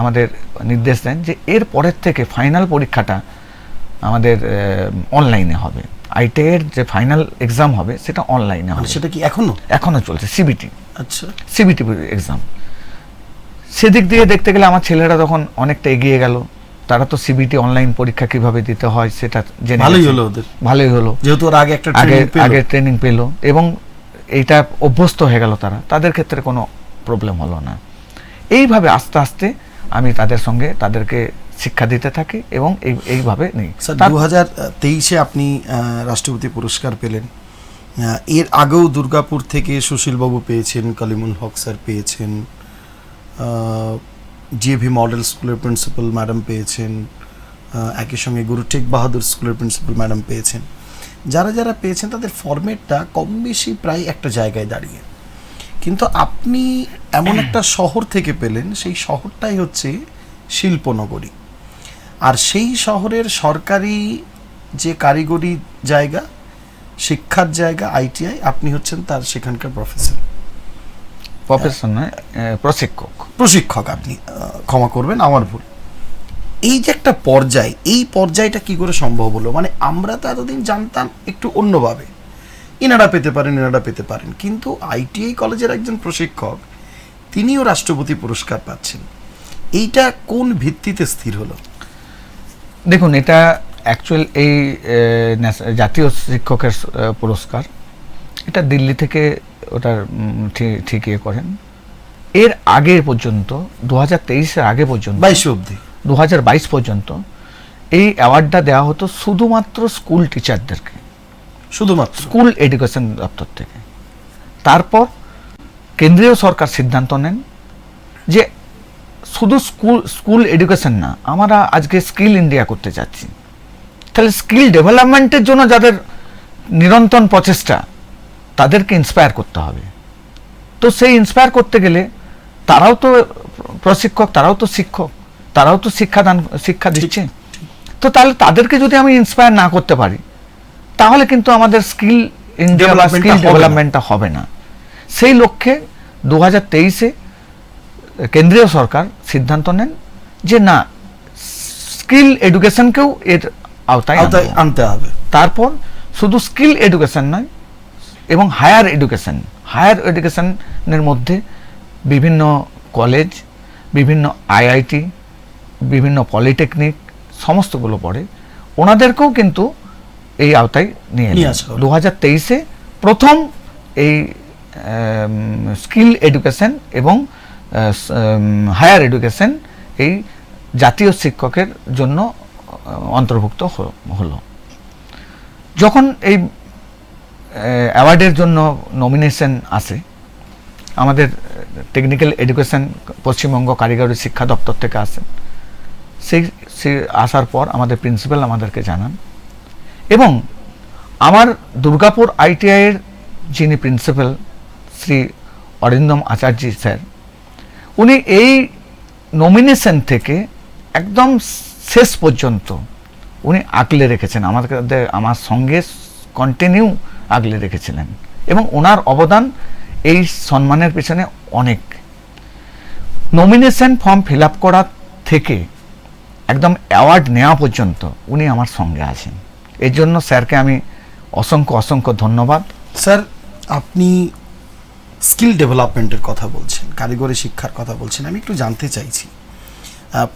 আমাদের নির্দেশ দেন যে এর পরের থেকে ফাইনাল পরীক্ষাটা আমাদের অনলাইনে হবে। আইটিআই এর যে ফাইনাল এক্সাম হবে সেটা অনলাইনে হবে। সেটা কি এখনো চলছে, সিবিটি। আচ্ছা, সিবিটি এক্সাম। সেদিক দিয়ে দেখতে গেলে আমার ছেলেরা তখন অনেকটা এগিয়ে গেল। তারা তো সিবিটি অনলাইন পরীক্ষা কিভাবে দিতে হয় সেটা জেনে ভালোই হলো, যেহেতু আগে ট্রেনিং পেল এবং এইটা অভ্যস্ত হয়ে গেল। তাদের ক্ষেত্রে কোনো প্রবলেম হলো না। এইভাবে আস্তে আস্তে আমি তাদেরকে শিক্ষা দিতে থাকি এবং এইভাবে নেই। 2023-এ আপনি রাষ্ট্রপতি পুরস্কার পেলেন। এর আগেও দুর্গাপুর থেকে সুশীলবাবু পেয়েছেন, কালিমুল হক স্যার পেয়েছেন, জিএভি মডেল স্কুলের প্রিন্সিপাল ম্যাডাম পেয়েছেন, একই সঙ্গে গুরু টেক বাহাদুর স্কুলের প্রিন্সিপাল ম্যাডাম পেয়েছেন। যারা পেয়েছেন তাদের ফরম্যাটটা কম বেশি প্রায় একটা জায়গায় দাঁড়িয়ে, কিন্তু আপনি এমন একটা শহর থেকে পেলেন, সেই শহরটাই হচ্ছে শিল্পনগরী। আর সেই শহরের সরকারি যে কারিগরি জায়গা, শিক্ষার জায়গা আইটিআই, আপনি হচ্ছেন তার সেখানকার প্রফেসর নয়, প্রশিক্ষক। আপনি ক্ষমা করবেন, আমার ভুল। এই যে একটা পর্যায়, এই পর্যায়টা কি করে সম্ভব হলো? মানে আমরা তো এতদিন জানতাম একটু অন্যভাবে, এনারা পেতে পারেন, কিন্তু আইটিআই কলেজের একজন প্রশিক্ষক তিনিও রাষ্ট্রপতি পুরস্কার পাচ্ছেন। এইটা কোন ভিত্তিতে স্থির হলো? দেখুন, এটা অ্যাকচুয়াল এই জাতীয় শিক্ষকের পুরস্কার, এটা দিল্লি থেকে ওটার ঠিক করেন। এর আগে পর্যন্ত 2023-এর আগে পর্যন্ত 2022 পর্যন্ত এই অ্যাওয়ার্ডটা দেওয়া হতো শুধুমাত্র স্কুল টিচারদেরকে, শুধুমাত্র স্কুল এডুকেশন দপ্তর থেকে। তারপর কেন্দ্রীয় সরকার সিদ্ধান্ত নেন যে শুধু স্কুল এডুকেশন না, আমরা আজকে স্কিল ইন্ডিয়া করতে চাচ্ছি, তাহলে স্কিল ডেভেলপমেন্টের জন্য যাদের নিরন্তর প্রচেষ্টা, তাদেরকে ইন্সপায়ার করতে হবে। তো সেই ইন্সপায়ার করতে গেলে তারাও তো প্রশিক্ষক, তারাও তো শিক্ষক, তারাও তো শিক্ষা দিচ্ছে। তো তাহলে তাদেরকে যদি আমি ইন্সপায়ার না করতে পারি, তাহলে কিন্তু আমাদের স্কিল ইন্ডিয়া বা স্কিল ডেভেলপমেন্টটা হবে না। সেই লক্ষ্যে 2023-এ কেন্দ্রীয় সরকার সিদ্ধান্ত নেন যে না, স্কিল এডুকেশনকেও এর আওতায় আনতে হবে। তারপর শুধু স্কিল এডুকেশন নয়, এবং হায়ার এডুকেশনের মধ্যে বিভিন্ন কলেজ, বিভিন্ন আইআইটি, বিভিন্ন পলিটেকনিক সমস্তগুলো পড়ে, ওনাদেরকেও কিন্তু এই আওতায় নিয়ে আসা। 2023-এ প্রথম এই স্কিল এডুকেশন এবং হায়ার এডুকেশন এই জাতীয় শিক্ষকের জন্য অন্তর্ভুক্ত হলো। যখন এই অ্যাওয়ার্ডের জন্য নমিনেশন আসে, আমাদের টেকনিক্যাল এডুকেশন পশ্চিমবঙ্গ কারিগরি শিক্ষা দপ্তর থেকে আসেন। সেই আসার পর আমাদের প্রিন্সিপাল আমাদেরকে জানান, এবং আমার দুর্গাপুর আইটিআইয়ের যিনি প্রিন্সিপাল শ্রী অরিন্দম আচার্য স্যার, উনি এই নমিনেশন থেকে একদম শেষ পর্যন্ত উনি আগলে রেখেছেন, আমার সঙ্গে কন্টিনিউ আগলে রেখেছিলেন, এবং ওনার অবদান এই সম্মানের পেছনে অনেক। নমিনেশন ফর্ম ফিল আপ করা থেকে একদম অ্যাওয়ার্ড নেওয়া পর্যন্ত উনি আমার সঙ্গে আছেন। এর জন্য স্যারকে আমি অসংখ্য ধন্যবাদ। স্যার, আপনি স্কিল ডেভেলপমেন্টের কথা বলছেন, কারিগরি শিক্ষার কথা বলছেন। আমি একটু জানতে চাইছি,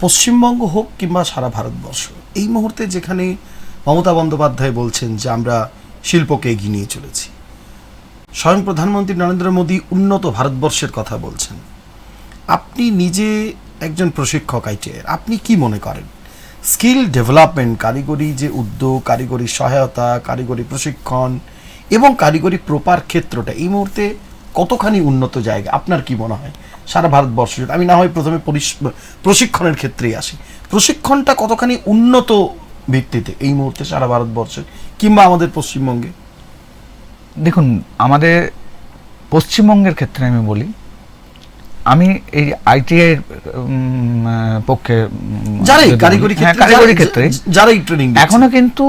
পশ্চিমবঙ্গ হোক কিংবা সারা ভারতবর্ষ, এই মুহূর্তে যেখানে মমতা বন্দ্যোপাধ্যায় বলছেন যে আমরা শিল্পকে এগিয়ে নিয়ে চলেছি, স্বয়ং প্রধানমন্ত্রী নরেন্দ্র মোদী উন্নত ভারতবর্ষের কথা বলছেন, আপনি নিজে একজন প্রশিক্ষক আইটিআই, আপনি কি মনে করেন স্কিল ডেভেলপমেন্ট, কারিগরি যে উদ্যোগ, কারিগরি সহায়তা, কারিগরি প্রশিক্ষণ এবং কারিগরি প্রপার ক্ষেত্রটা এই মুহূর্তে কতখানি উন্নত জায়গা? আপনার কি মনে হয় সারা ভারতবর্ষ? আমি না হয় প্রথমে প্রশিক্ষণের ক্ষেত্রেই আসি, প্রশিক্ষণটা কতখানি উন্নত ভিত্তিতে এই মুহূর্তে সারা ভারতবর্ষে কিংবা আমাদের পশ্চিমবঙ্গে? দেখুন, আমাদের পশ্চিমবঙ্গের ক্ষেত্রে আমি বলি, আমি এই আইটিআই এর পক্ষে কারিগরি ক্ষেত্রে যারাই ট্রেনিং এখনো কিন্তু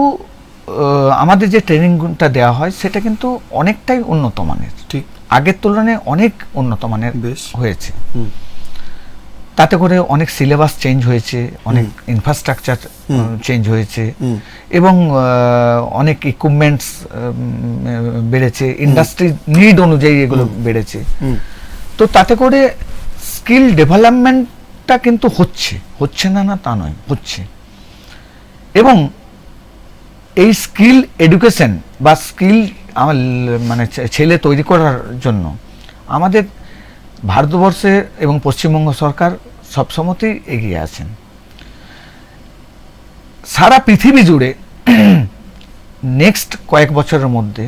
আমাদের যে ট্রেনিংটা দেওয়া হয় সেটা কিন্তু অনেকটাই উন্নত মানের, ঠিক আগের তুলনায় অনেক উন্নত মানের বেশ। হয়েছে। তাতে করে অনেক সিলেবাস চেঞ্জ হয়েছে, অনেক ইনফ্রাস্ট্রাকচার চেঞ্জ হয়েছে, এবং অনেক ইকুইপমেন্টস বেড়েছে, ইন্ডাস্ট্রি নিড অনুযায়ী এগুলো বেড়েছে। তো তাতে করে স্কিল ডেভেলপমেন্টটা কিন্তু হচ্ছে না তা নয়, হচ্ছে। এবং এই স্কিল এডুকেশন বা স্কিল মানে ছেলে তৈরি করার জন্য আমাদের ভারতবর্ষে এবং পশ্চিমবঙ্গ সরকার সবসময়তেই এগিয়ে আছেন। সারা পৃথিবী জুড়ে নেক্সট কয়েক বছরের মধ্যে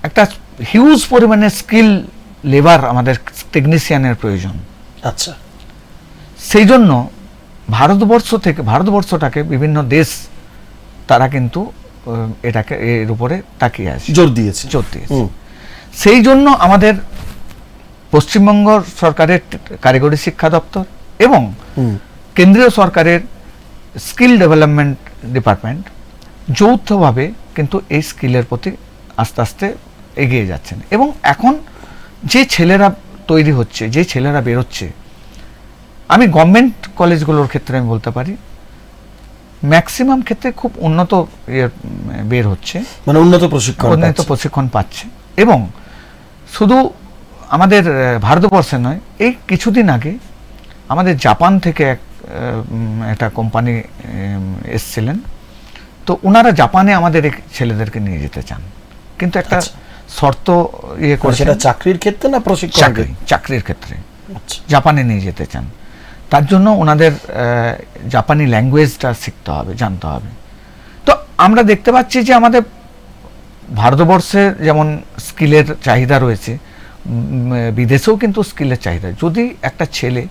একটা হিউজ পরিমাণে স্কিল লেবার, আমাদের টেকনিশিয়ানের প্রয়োজন। আচ্ছা, সেই জন্য ভারতবর্ষটাকে বিভিন্ন দেশ তারা কিন্তু এটাকে এর উপরে তাকিয়ে আছে, জোর দিয়েছে। সেই জন্য আমাদের পশ্চিমবঙ্গ সরকারের কারিগরি শিক্ষা দপ্তর এবং কেন্দ্রীয় সরকারের স্কিল ডেভেলপমেন্ট ডিপার্টমেন্ট যৌথভাবে কিন্তু এই স্কিলের প্রতি আস্তে আস্তে এগিয়ে যাচ্ছেন। এবং এখন যে ছেলেরা তৈরি হচ্ছে, যে ছেলেরা বেরোচ্ছে, আমি গভর্নমেন্ট কলেজগুলোর ক্ষেত্রে আমি বলতে পারি ম্যাক্সিমাম ক্ষেত্রে খুব উন্নত বের হচ্ছে, মানে উন্নত প্রশিক্ষণ পাচ্ছে। এবং শুধু আমাদের ভারতবর্ষে নয়, এই কিছুদিন আগে আমাদের জাপান থেকে একটা কোম্পানি এসছিলেন, তো ওনারা জাপানে আমাদের এই ছেলেদেরকে নিয়ে যেতে চান, কিন্তু একটা শর্ত করে। সেটা চাকরির ক্ষেত্রে না প্রশিক্ষণ? চাকরির ক্ষেত্রে জাপানে নিয়ে যেতে চান। তার জন্য ওনাদের জাপানি ল্যাঙ্গুয়েজটা শিখতে হবে, জানতে হবে। তো আমরা দেখতে পাচ্ছি যে আমাদের ভারতবর্ষে যেমন স্কিলের চাহিদা রয়েছে, বিদেশেও কিন্তু স্কিলের চাহিদা। যদি একটা ছেলে,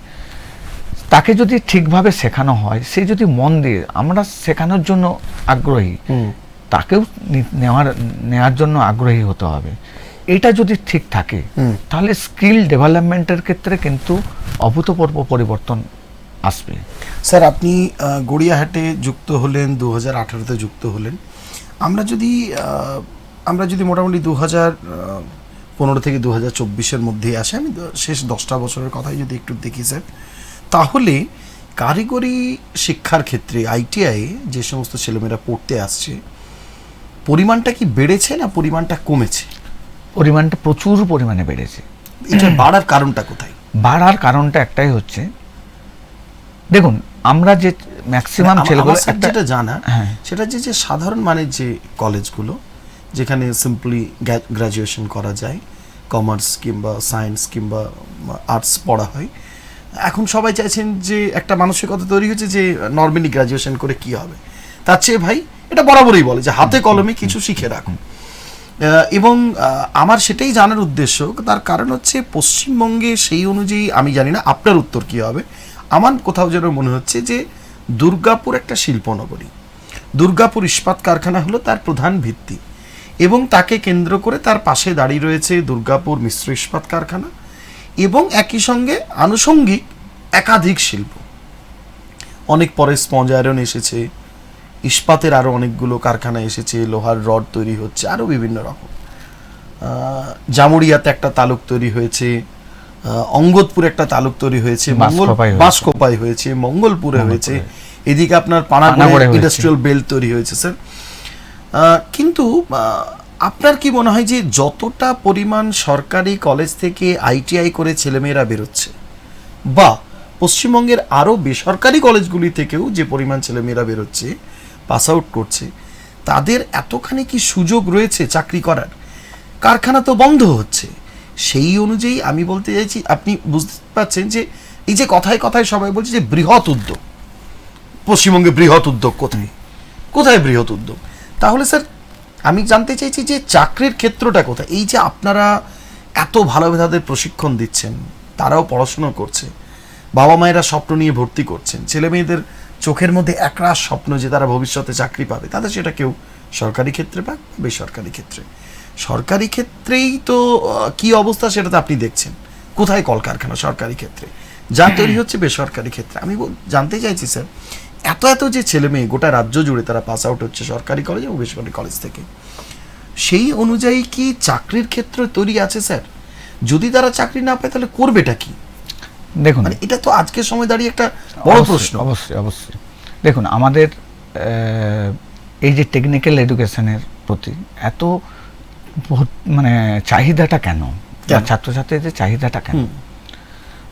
তাকে যদি ঠিকভাবে শেখানো হয়, সে যদি মন দিয়ে, আমরা শেখানোর জন্য আগ্রহী, তাকেও নেওয়ার জন্য আগ্রহী হতে হবে। এটা যদি ঠিক থাকে তাহলে স্কিল ডেভেলপমেন্টের ক্ষেত্রে কিন্তু অভূতপূর্ব পরিবর্তন আসবে। স্যার, আপনি গড়িয়াহাটে যুক্ত হলেন, 2018-তে যুক্ত হলেন। আমরা যদি মোটামুটি 2015 থেকে 2024-এর মধ্যে আসে, আমি শেষ 10টা বছরের কথাই যদি একটু দেখি স্যার, তাহলে কারিগরি শিক্ষার ক্ষেত্রে ITI যে সমস্ত ছেলেমেয়েরা পড়তে আসছে, পরিমাণটা কি বেড়েছে না পরিমাণটা কমেছে? পরিমাণটা প্রচুর পরিমাণে বেড়েছে। এটা বাড়ার কারণটা কোথায়? বাড়ার কারণটা একটাই হচ্ছে, দেখুন আমরা যে ম্যাক্সিমাম ছেলেগুলো, যেটা জানা সেটা যে সাধারণ মানের যে কলেজগুলো, যেখানে সিম্পলি গ্র্যাজুয়েশন করা যায়, কমার্স কিংবা সায়েন্স কিংবা আর্টস পড়া হয়, এখন সবাই চাইছেন যে একটা মানসিকতা তৈরি হয়েছে যে নর্মালি গ্র্যাজুয়েশন করে কি হবে, তার চেয়ে ভাই এটা বরাবরই বলে যে হাতে কলমে কিছু শিখে রাখুন। এবং আমার সেটাই জানার উদ্দেশ্য, তার কারণ হচ্ছে পশ্চিমবঙ্গে সেই অনুযায়ী, আমি জানি না আপনার উত্তর কী হবে, আমার কোথাও যেন মনে হচ্ছে যে দুর্গাপুর একটা শিল্পনগরী, দুর্গাপুর ইস্পাত কারখানা হলো তার প্রধান ভিত্তি, এবং তাকে কেন্দ্র করে তার পাশে দাঁড়িয়ে রয়েছে দুর্গাপুর মিশ্র ইস্পাত কারখানা, এবং একই সঙ্গে আনুষঙ্গিক একাধিক শিল্প। অনেক পরে স্পঞ্জ আয়রন এসেছে, ইস্পাতের আরও অনেকগুলো কারখানা এসেছে, লোহার রড তৈরি হচ্ছে, আরও বিভিন্ন রকম। জামুরিয়াতে একটা তালুক তৈরি হয়েছে, অঙ্গদপুরে একটা তালুক তৈরি হয়েছে, বাঁশকোপায় হয়েছে, মঙ্গলপুরে হয়েছে, এদিকে আপনার পানাগড়ে ইন্ডাস্ট্রিয়াল বেল্ট তৈরি হয়েছে স্যার। কিন্তু আপনার কি মনে হয় যে যতটা পরিমাণ সরকারি কলেজ থেকে ITI করে ছেলেমেয়েরা বেরোচ্ছে, বা পশ্চিমবঙ্গের আরও বেসরকারি কলেজগুলি থেকেও যে পরিমাণ ছেলেমেয়েরা বেরোচ্ছে, পাস আউট করছে, তাদের এতখানি কি সুযোগ রয়েছে চাকরি করার? কারখানা তো বন্ধ হচ্ছে। সেই অনুযায়ী আমি বলতে চাইছি, আপনি বুঝতে পারছেন যে এই যে কথায় কথায় সবাই বলছে যে বৃহৎ উদ্যোগ, পশ্চিমবঙ্গে বৃহৎ উদ্যোগ কোথায় কোথায় বৃহৎ উদ্যোগ? তাহলে স্যার আমি জানতে চাইছি যে চাকরির ক্ষেত্রটা কোথায়? এই যে আপনারা এত ভালোভাবে তাদের প্রশিক্ষণ দিচ্ছেন, তারাও পড়াশুনো করছে, বাবা মায়েরা স্বপ্ন নিয়ে ভর্তি করছেন, ছেলে মেয়েদের চোখের মধ্যে একরাশ স্বপ্ন যে তারা ভবিষ্যতে চাকরি পাবে, তাদের সেটা কেউ সরকারি ক্ষেত্রে পাক, বেসরকারি ক্ষেত্রে। সরকারি ক্ষেত্রেই তো কি অবস্থা সেটা তো আপনি দেখছেন, কোথায় কলকারখানা সরকারি ক্ষেত্রে, যা তৈরি হচ্ছে বেসরকারি ক্ষেত্রে। আমি জানতে চাইছি স্যার, এত এত যে ছেলে মেয়ে গোটা রাজ্য জুড়ে তারা পাস আউট হচ্ছে সরকারি কলেজ এবং বেসরকারি কলেজ থেকে, সেই অনুযায়ী কি চাকরির ক্ষেত্র তৈরি আছে স্যার? যদি তারা চাকরি না পায় তাহলে করবেটা কি? দেখুন, মানে এটা তো আজকের সময় দাঁড়িয়ে একটা বড় প্রশ্ন। অবশ্যই অবশ্যই। দেখুন, আমাদের এই যে টেকনিক্যাল এডুকেশনের প্রতি এত মানে চাহিদাটা কেন, ছাত্রছাত্রীদের চাহিদাটা কেন?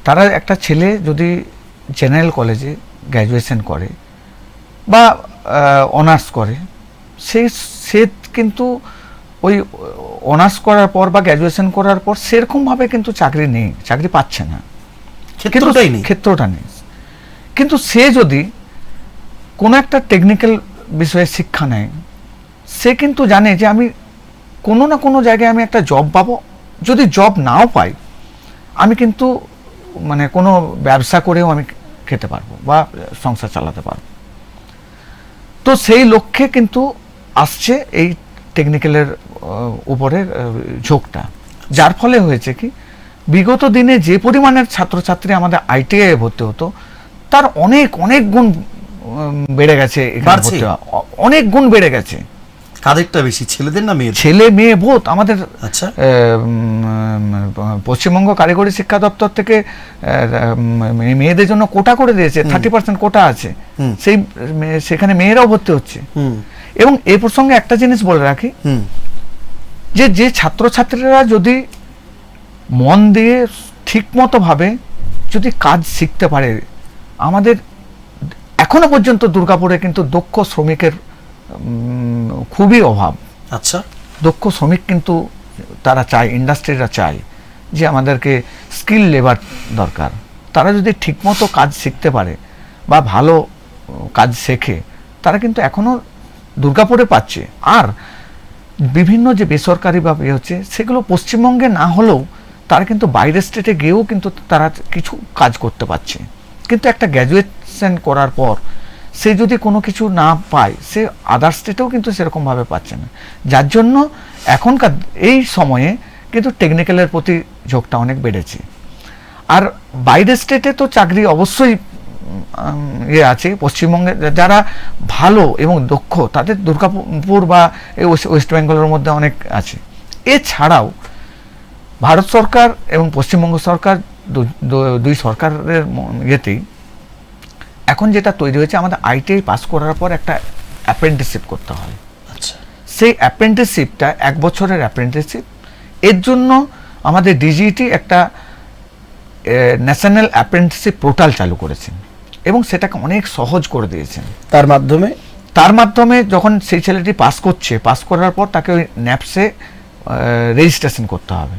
তারা একটা ছেলে যদি জেনারেল কলেজে গ্র্যাজুয়েশন করে বা অনার্স করে, সে কিন্তু ওই অনার্স করার পর বা গ্র্যাজুয়েশন করার পর সেরকমভাবে কিন্তু চাকরি নেই, চাকরি পাচ্ছে না, ক্ষেত্রটা নেই। কিন্তু সে যদি কোনো একটা টেকনিক্যাল বিষয়ে শিক্ষা নেয়, সে কিন্তু জানে যে আমি কোনো না কোনো জায়গায় আমি একটা জব পাবো, যদি জব নাও পাই আমি কিন্তু মানে কোনো ব্যবসা করেও আমি খেতে পারবো বা সংসার চালাতে পারবো। তো সেই লক্ষ্যে কিন্তু আসছে এই টেকনিক্যালের উপরে ঝোঁকটা, যার ফলে হয়েছে কি বিগত দিনে যে পরিমাণের ছাত্রছাত্রী আমাদের আইটিআই ভর্তি হতো তার অনেক অনেক গুণ বেড়ে গেছে, অনেক গুণ বেড়ে গেছে। কাদেরটা বেশি, ছেলেদের না মেয়েদের? ছেলে মেয়ে বোধ। আমাদের আচ্ছা, পশ্চিমবঙ্গ কারিগরি শিক্ষা দপ্তর থেকে মেয়েদের জন্য কোটা করে দিয়েছে, 30% কোটা আছে, সেখানে মেয়েরাও ভর্তি হচ্ছে। এবং এই প্রসঙ্গে একটা জিনিস বলে রাখি, যে ছাত্রছাত্রীরা যদি মন দিয়ে ঠিক মতো ভাবে যদি কাজ শিখতে পারে, আমাদের এখনো পর্যন্ত দুর্গাপুরে কিন্তু দক্ষ শ্রমিকের খুবই অভাব। আচ্ছা, দক্ষ শ্রমিক কিন্তু তারা চায়, ইন্ডাস্ট্রিরা চায় যে আমাদেরকে স্কিল লেবার দরকার। তারা যদি ঠিকমতো কাজ শিখতে পারে বা ভালো কাজ শেখে, তারা কিন্তু এখনো দুর্গাপুরে পাচ্ছে। আর বিভিন্ন যে বেসরকারি বা হচ্ছে সেগুলো পশ্চিমবঙ্গে না হলেও তারা কিন্তু বাইরের স্টেটে গিয়েও কিন্তু তারা কিছু কাজ করতে পারছে। কিন্তু একটা গ্র্যাজুয়েশন করার পর সে যদি কোনো কিছু না পায়, সে আদার স্টেটেও কিন্তু সেরকমভাবে পাচ্ছে না। যার জন্য এখনকার এই সময়ে কিন্তু টেকনিক্যালের প্রতি ঝোঁকটা অনেক বেড়েছে। আর বাইরের স্টেটে তো চাকরি অবশ্যই আছে, পশ্চিমবঙ্গে যারা ভালো এবং দক্ষ তাদের দুর্গাপুর বা ওয়েস্ট বেঙ্গলের মধ্যে অনেক আছে। এছাড়াও ভারত সরকার এবং পশ্চিমবঙ্গ সরকার দুই সরকারের ইয়েতেই এখন যেটা তৈরি হয়েছে, আমাদের আইটিআই পাস করার পর একটা অ্যাপ্রেন্টিসশিপ করতে হয়। আচ্ছা, সেই অ্যাপ্রেন্টিসশিপটা 1 বছরের অ্যাপ্রেন্টিসশিপ। এর জন্য আমাদের ডিজিইটি একটা ন্যাশনাল অ্যাপ্রেন্টিসশিপ পোর্টাল চালু করেছেন এবং সেটাকে অনেক সহজ করে দিয়েছেন। তার মাধ্যমে যখন সেই ছেলেটি পাস করার পর তাকে ওই ন্যাপসে রেজিস্ট্রেশন করতে হবে।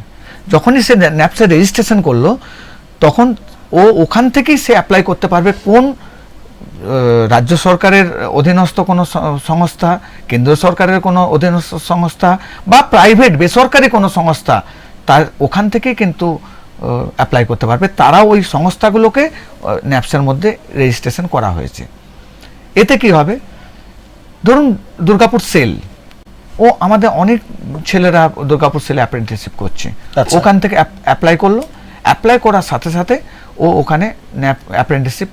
যখনই সে ন্যাপসে রেজিস্ট্রেশন করলো, তখন ওখান থেকেই সে অ্যাপ্লাই করতে পারবে কোন রাজ্য সরকারের অধীনস্থ কোনো সংস্থা, কেন্দ্র সরকারের কোনো অধীনস্থ সংস্থা বা প্রাইভেট বেসরকারি কোনো সংস্থা, তার ওখান থেকেই কিন্তু অ্যাপ্লাই করতে পারবে। তারা ওই সংস্থাগুলোকে ন্যাপসের মধ্যে রেজিস্ট্রেশন করা হয়েছে। এতে কি হবে, ধরুন দুর্গাপুর সেল, আমাদের অনেক ছেলেরা দুর্গাপুর সেলে অ্যাপ্রেন্টিসশিপ করছে, ওখান থেকে অ্যাপ্লাই করলো, অ্যাপ্লাই করার সাথে সাথে ওখানে অ্যাপ্রেন্টিসশিপ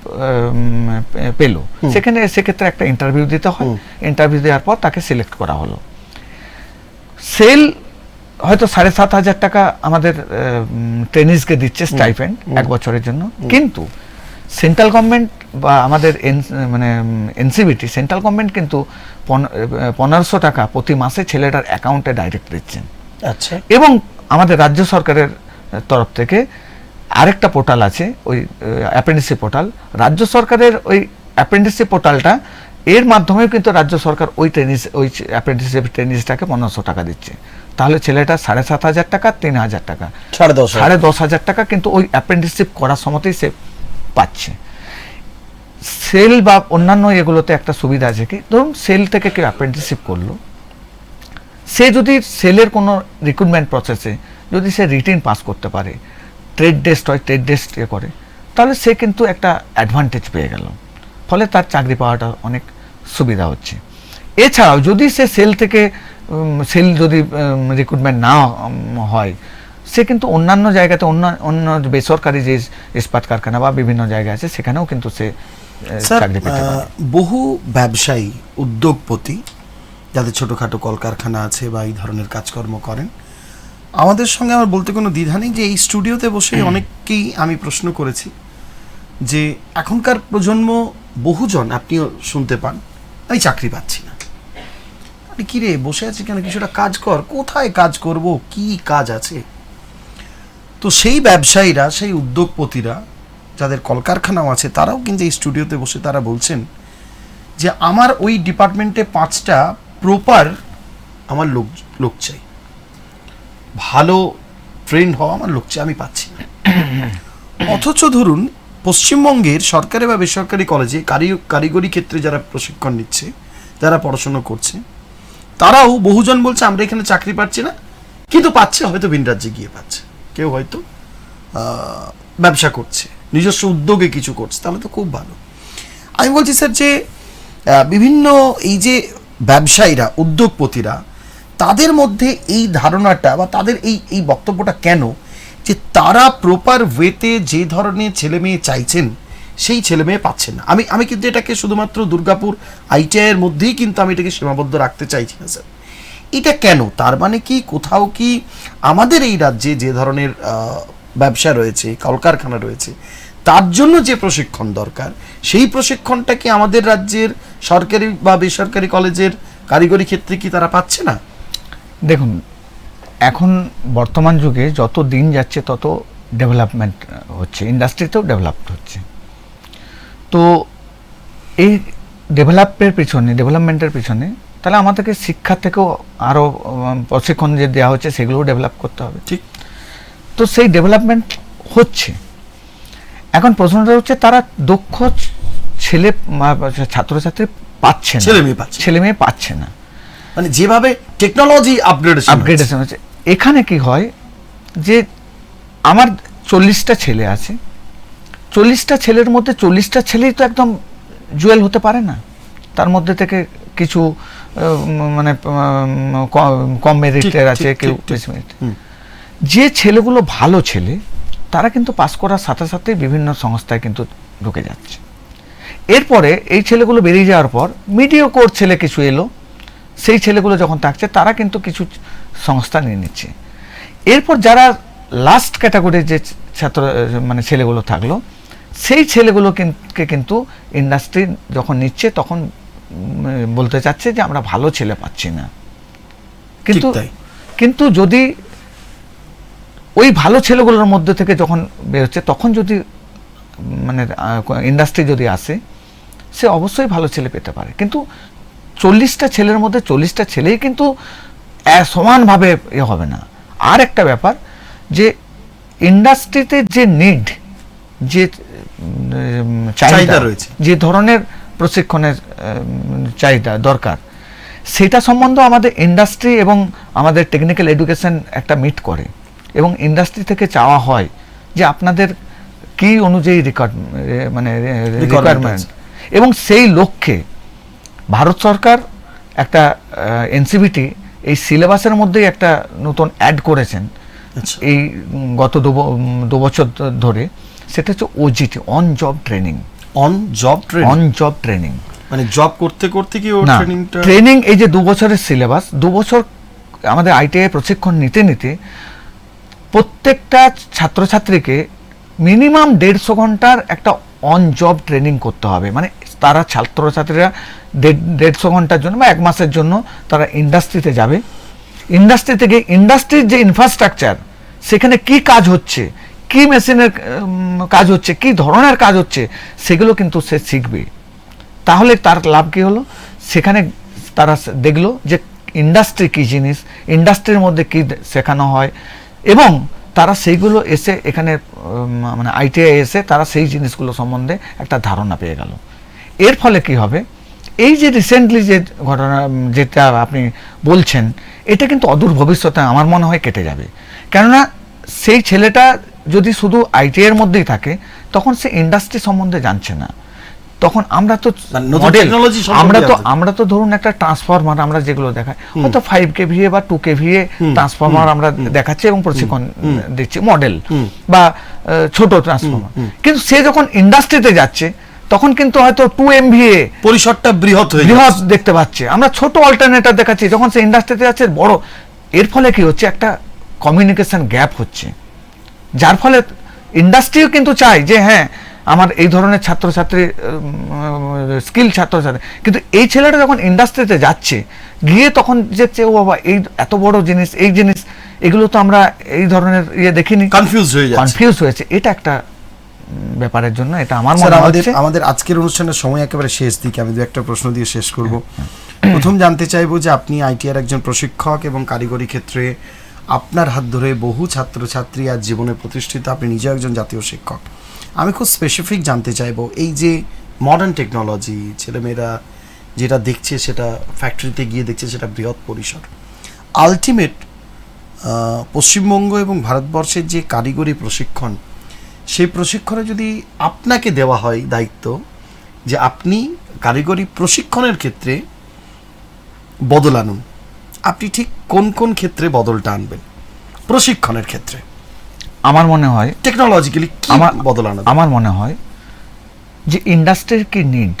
পেলো। সেক্ষেত্রে একটা ইন্টারভিউ দিতে হয়, ইন্টারভিউ দেওয়ার পর তাকে সিলেক্ট করা হলো। সেল হয়তো 7,500 টাকা আমাদের ট্রেনিজকে দিচ্ছে স্টাইপেন্ড 1 বছরের জন্য, কিন্তু সেন্ট্রাল গভর্নমেন্ট বা আমাদের এনসিবিটি সেন্ট্রাল গভর্নমেন্ট কিন্তু 1,500 টাকা প্রতি মাসে ছেলেটার অ্যাকাউন্টে ডাইরেক্ট দিচ্ছেন। আচ্ছা, এবং আমাদের রাজ্য সরকারের তরফ থেকে আরেকটা পোর্টাল আছে, ওই অ্যাপ্রেন্টিসশিপ পোর্টাল। রাজ্য সরকারের ওই অ্যাপ্রেন্টিসশিপ পোর্টালটা, এর মাধ্যমেও কিন্তু রাজ্য সরকার ওই অ্যাপ্রেন্টিসশিপ ট্রেনিজটাকে 1,500 টাকা দিচ্ছে। তাহলে ছেলেটা 7,500 টাকা, 3,000 টাকা, 10,500 টাকা কিন্তু ওই অ্যাপ্রেন্টিসশিপ করার সময়তেই সে পাচ্ছে। সেল বা অন্যান্য এগুলোতে একটা সুবিধা আছে কি, ধরুন সেল থেকে কেউ অ্যাপ্রেন্টিসশিপ করলো, সে যদি সেলের কোনো রিক্রুটমেন্ট প্রসেসে যদি সে রিটিন পাস করতে পারে, ট্রেড টেস্ট হয়, ট্রেড টেস্ট করে, তাহলে সে কিন্তু একটা অ্যাডভান্টেজ পেয়ে গেল, ফলে তার চাকরি পাওয়াটা অনেক সুবিধা হচ্ছে। এছাড়াও যদি সে সেল থেকে যদি রিক্রুটমেন্ট না হয়, সে কিন্তু অন্যান্য জায়গাতে অন্য বেসরকারি যে ইস্পাত কারখানা বা বিভিন্ন জায়গা আছে সেখানেও কিন্তু সে স্যার, চাকরি পেতে পারে। বহু ব্যবসায়ী উদ্যোগপতি যাদের ছোটোখাটো কলকারখানা আছে বা এই ধরনের কাজকর্ম করেন, আমাদের সঙ্গে আমার বলতে কোনো দ্বিধা নেই যে এই স্টুডিওতে বসে অনেককেই আমি প্রশ্ন করেছি যে এখনকার প্রজন্ম বহুজন, আপনিও শুনতে পান, আমি চাকরি পাচ্ছি না। আরে কি রে, বসে আছি কেন, কিছুটা কাজ কর। কোথায় কাজ করব, কি কাজ আছে? তো সেই ব্যবসায়ীরা, সেই উদ্যোগপতিরা যাদের কলকারখানাও আছে, তারাও কিন্তু এই স্টুডিওতে বসে তারা বলছেন যে আমার ওই ডিপার্টমেন্টে 5টা প্রপার আমার লোক চাই, ভালো ট্রেন হওয়া আমার লোক চাই, আমি পাচ্ছি না। অথচ ধরুন পশ্চিমবঙ্গের সরকারি বা বেসরকারি কলেজে কারিগরি ক্ষেত্রে যারা প্রশিক্ষণ নিচ্ছে, যারা পড়াশোনা করছে, তারাও বহুজন বলছে আমরা এখানে চাকরি পাচ্ছি না, কিন্তু পাচ্ছে হয়তো ভিন রাজ্যে গিয়ে পাচ্ছে, কেউ হয়তো ব্যবসা করছে, নিজস্ব উদ্যোগে কিছু করছে, তাহলে তো খুব ভালো। আমি বলছি স্যার যে বিভিন্ন এই যে ব্যবসায়ীরা, উদ্যোগপতিরা, তাদের মধ্যে এই ধারণাটা বা তাদের এই বক্তব্যটা কেন যে তারা প্রপার ওয়েতে যে ধরনের ছেলে মেয়ে চাইছেন সেই ছেলে মেয়ে পাচ্ছেন না? আমি কিন্তু এটাকে শুধুমাত্র দুর্গাপুর আইটিআইয়ের মধ্যেই কিন্তু আমি এটাকে সীমাবদ্ধ রাখতে চাইছি না স্যার। এটা কেন? তার মানে কি কোথাও কি আমাদের এই রাজ্যে যে ধরনের ব্যবসা রয়েছে, কলকারখানা রয়েছে, তার জন্য যে প্রশিক্ষণ দরকার, সেই প্রশিক্ষণটা কি আমাদের রাজ্যের সরকারি বা বেসরকারি কলেজের কারিগরি ক্ষেত্রে কি তারা পাচ্ছে না? দেখুন, এখন বর্তমান যুগে যত দিন যাচ্ছে তত ডেভেলপমেন্ট হচ্ছে, ইন্ডাস্ট্রিতেও ডেভেলপ হচ্ছে। তো এই ডেভেলপমেন্টের পিছনে তাহলে আমাদেরকে শিক্ষা থেকেও আরও প্রশিক্ষণ যে দেওয়া হচ্ছে সেগুলোও ডেভেলপ করতে হবে। ঠিক। তো সেই ডেভেলপমেন্ট হচ্ছে। এখন প্রশ্নটা হচ্ছে তারা দক্ষ ছাত্রছাত্রী পাচ্ছে না, ছেলে মেয়ে পাচ্ছে না, মানে যেভাবে টেকনোলজি আপগ্রেডেশন হচ্ছে। এখানে কি হয় যে আমার 40টা ছেলে আছে, 40টা ছেলের মধ্যে 40টা ছেলেই তো একদম জুয়েল হতে পারে না। তার মধ্যে থেকে কিছু মানে কম মেরিটের আছে, কেউ বেশি মেরিট। যে ছেলেগুলো ভালো ছেলে তারা কিন্তু পাস করার সাথে সাথে বিভিন্ন সংস্থায় কিন্তু ঢুকে যাচ্ছে। এরপরে এই ছেলেগুলো বেরিয়ে যাওয়ার পর মিডিওকোর ছেলে কিছু এলো, সেই ছেলেগুলো যখন থাকছে তারা কিন্তু কিছু সংস্থা নিয়ে নিচ্ছে। এরপর যারা লাস্ট ক্যাটাগরির যে ছাত্র মানে ছেলেগুলো থাকলো, সেই ছেলেগুলোকে কিন্তু ইন্ডাস্ট্রি যখন নিচ্ছে তখন বলতে চাচ্ছে যে আমরা ভালো ছেলে পাচ্ছি না। কিন্তু যদি ওই ভালো ছেলেগুলোর মধ্যে থেকে যখন বেরোচ্ছে তখন যদি মানে ইন্ডাস্ট্রি যদি আসে, সে অবশ্যই ভালো ছেলে পেতে পারে। কিন্তু 40টা ছেলের মধ্যে 40টা ছেলেই কিন্তু সমানভাবে হবে না। আর একটা ব্যাপার যে ইন্ডাস্ট্রিতে যে নিড, যে চাহিদা রয়েছে, যে ধরনের প্রশিক্ষণের চাহিদা দরকার, সেটা সম্বন্ধে আমাদের ইন্ডাস্ট্রি এবং আমাদের টেকনিক্যাল এডুকেশন একটা মিট করে এবং ইন্ডাস্ট্রি থেকে চাওয়া হয় যে আপনাদের কি অনুযায়ী রিকোয়ারমেন্ট, এবং সেই লক্ষ্যে ভারত সরকার একটা এনসিভিটি এই সিলেবাসের মধ্যেই একটা নতুন অ্যাড করেছেন এই গত 2 বছর ধরে। সেটা হচ্ছে ওজিটি, অন জব ট্রেনিং। মানে জব করতে করতে কি ট্রেনিং, এই যে 2 বছরের সিলেবাস, 2 বছর আমাদের আইটিআই প্রশিক্ষণ নিতে নিতে প্রত্যেকটা ছাত্রছাত্রীকে মিনিমাম 150 ঘন্টার একটা অন জব ট্রেনিং করতে হবে। মানে তারা ছাত্রছাত্রীরা 150 ঘন্টার জন্য বা 1 মাসের জন্য তারা ইন্ডাস্ট্রিতে যাবে। ইন্ডাস্ট্রি থেকে ইন্ডাস্ট্রির যে ইনফ্রাস্ট্রাকচার, সেখানে কি কাজ হচ্ছে, কি মেশিনের কাজ হচ্ছে, কি ধরনের কাজ হচ্ছে, সেগুলো কিন্তু সে শিখবে। তাহলে তার লাভ কি হলো, সেখানে তারা দেখলো যে ইন্ডাস্ট্রি কী জিনিস, ইন্ডাস্ট্রির মধ্যে কি শেখানো হয়, এবং তারা সেইগুলো এসে এখানে মানে আইটিআই এসে তারা সেই জিনিসগুলো সম্বন্ধে একটা ধারণা পেয়ে গেল। এর ফলে কি হবে, এই যে রিসেন্টলি যে ঘটনা যেটা আপনি বলছেন, এটা কিন্তু অদূর ভবিষ্যতে আমার মনে হয় কেটে যাবে। কেননা সেই ছেলেটা যদি শুধু আইটিআইয়ের মধ্যেই থাকে তখন সে ইন্ডাস্ট্রি সম্বন্ধে জানছে না। তখন আমরা তো আমরা তো ধরুন একটা ট্রান্সফরমার আমরা যেগুলো দেখাই, হয়তো 5 kVA বা 2 kVA ট্রান্সফরমার আমরা দেখাচ্ছি এবং প্রশিক্ষণ দিচ্ছি, মডেল বা ছোট ট্রান্সফরমার। কিন্তু সে যখন ইন্ডাস্ট্রিতে যাচ্ছে তখন কিন্তু হয়তো 2 MVA পরিসরটা বৃহৎ হয়ে বৃহৎ দেখতে পাচ্ছে, আমরা ছোট অল্টারনেটর দেখাচ্ছি, যখন সে ইন্ডাস্ট্রিতে যাচ্ছে বড়। এর ফলে কি হচ্ছে, একটা কমিউনিকেশন গ্যাপ হচ্ছে, যার ফলে ইন্ডাস্ট্রিও কিন্তু চায় যে হ্যাঁ আমার এই ধরনের ছাত্রছাত্রী স্কিল ছাত্রছাত্রী, কিন্তু এই ছেলেটা যখন ইন্ডাস্ট্রিতে যাচ্ছে গিয়ে তখন দেখছে ও বাবা এই এত বড় জিনিস, এই জিনিস এগুলো তো আমরা এই ধরনের দেখিনি, কনফিউজ হয়েছে। এটা একটা ব্যাপারের জন্য এটা আমার মনে হয়। আমাদের আজকের অনুষ্ঠানের সময় একেবারে শেষ দিকে, আমি দু একটা প্রশ্ন দিয়ে শেষ করব। প্রথম জানতে চাইবো যে আপনি আইটিআর একজন প্রশিক্ষক এবং কারিগরি ক্ষেত্রে আপনার হাত ধরে বহু ছাত্রছাত্রী আজ জীবনে প্রতিষ্ঠিত, আপনি নিজে একজন জাতীয় শিক্ষক। আমি খুব স্পেসিফিক জানতে চাইবো, এই যে মডার্ন টেকনোলজি, ছেলেমেয়েরা যেটা দেখছে সেটা ফ্যাক্টরিতে গিয়ে দেখছে সেটা বৃহৎ পরিসর, আলটিমেট পশ্চিমবঙ্গ এবং ভারতবর্ষের যে কারিগরি প্রশিক্ষণ, সেই প্রশিক্ষণে যদি আপনাকে দেওয়া হয় দায়িত্ব যে আপনি কারিগরি প্রশিক্ষণের ক্ষেত্রে বদল আনুন, আপনি ঠিক কোন কোন ক্ষেত্রে বদলটা আনবেন প্রশিক্ষণের ক্ষেত্রে? আমার মনে হয় টেকনোলজিক্যালি বদল আনা, আমার মনে হয় যে ইন্ডাস্ট্রির কি নিড,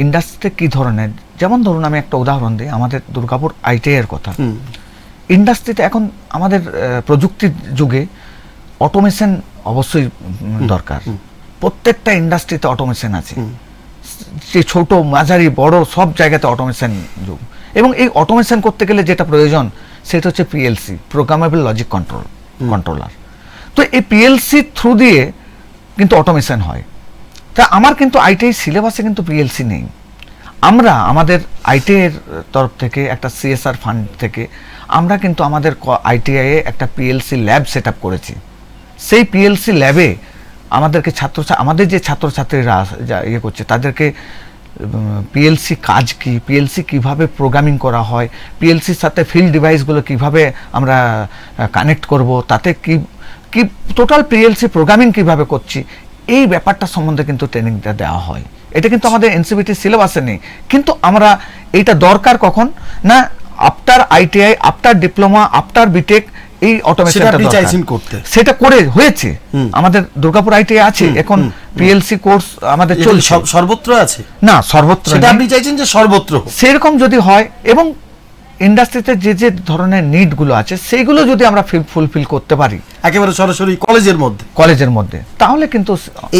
ইন্ডাস্ট্রি কি ধরনের, যেমন ধরুন আমি একটা উদাহরণ দিই, আমাদের দুর্গাপুর আইটিআই এর কথা। ইন্ডাস্ট্রিতে এখন আমাদের প্রযুক্তির যুগে অটোমেশন অবশ্যই দরকার, প্রত্যেকটা ইন্ডাস্ট্রিতে অটোমেশন আছে, যে ছোট মাঝারি বড় সব জায়গাতে অটোমেশন যুগ। এবং এই অটোমেশন করতে গেলে যেটা প্রয়োজন সেটা হচ্ছে পিএলসি, প্রোগ্রামেবল লজিক কন্ট্রোলার। তো এই পিএলসি থ্রু দিয়ে কিন্তু অটোমেশন হয়। তা আমার কিন্তু আইটিআই সিলেবাসে কিন্তু পিএলসি নেই। আমরা আমাদের আইটিআই এর তরফ থেকে একটা সিএসআর ফান্ড থেকে আমরা কিন্তু আমাদের আইটিআই এ একটা পিএলসি ল্যাব সেট আপ করেছি। সেই পিএলসি ল্যাবে আমাদেরকে আমাদের যে ছাত্রছাত্রীরা করছে তাদেরকে পিএলসি কাজ কি, পিএলসি কিভাবে প্রোগ্রামিং করা হয়, পিএলসির সাথে ফিল্ড ডিভাইসগুলো কিভাবে আমরা কানেক্ট করব, তাতে কি কি টোটাল পিএলসি প্রোগ্রামিং কিভাবে করছি, এই ব্যাপারটা সম্বন্ধে কিন্তু ট্রেনিংটা দেওয়া হয়। এটা কিন্তু আমাদের এনসিভিটি সিলেবাসে নেই, কিন্তু আমরা এইটা দরকার কখন না, after ITI, after diploma, after BTech এই অটোমেশনটা করতে, সেটা করে হয়েছে। আমাদের দুর্গাপুর আইটিআই আছে এখন পিএলসি কোর্স আমাদের চলছে। সর্বত্র আছে না, সর্বত্র সেটা আপনি চাইছেন যে সর্বত্র সেরকম যদি হয়, এবং ইন্ডাস্ট্রিতে যে যে ধরনের নিড গুলো আছে সেইগুলো যদি আমরা ফুলফিল করতে পারি একেবারে সরাসরি কলেজের মধ্যে, তাহলে কিন্তু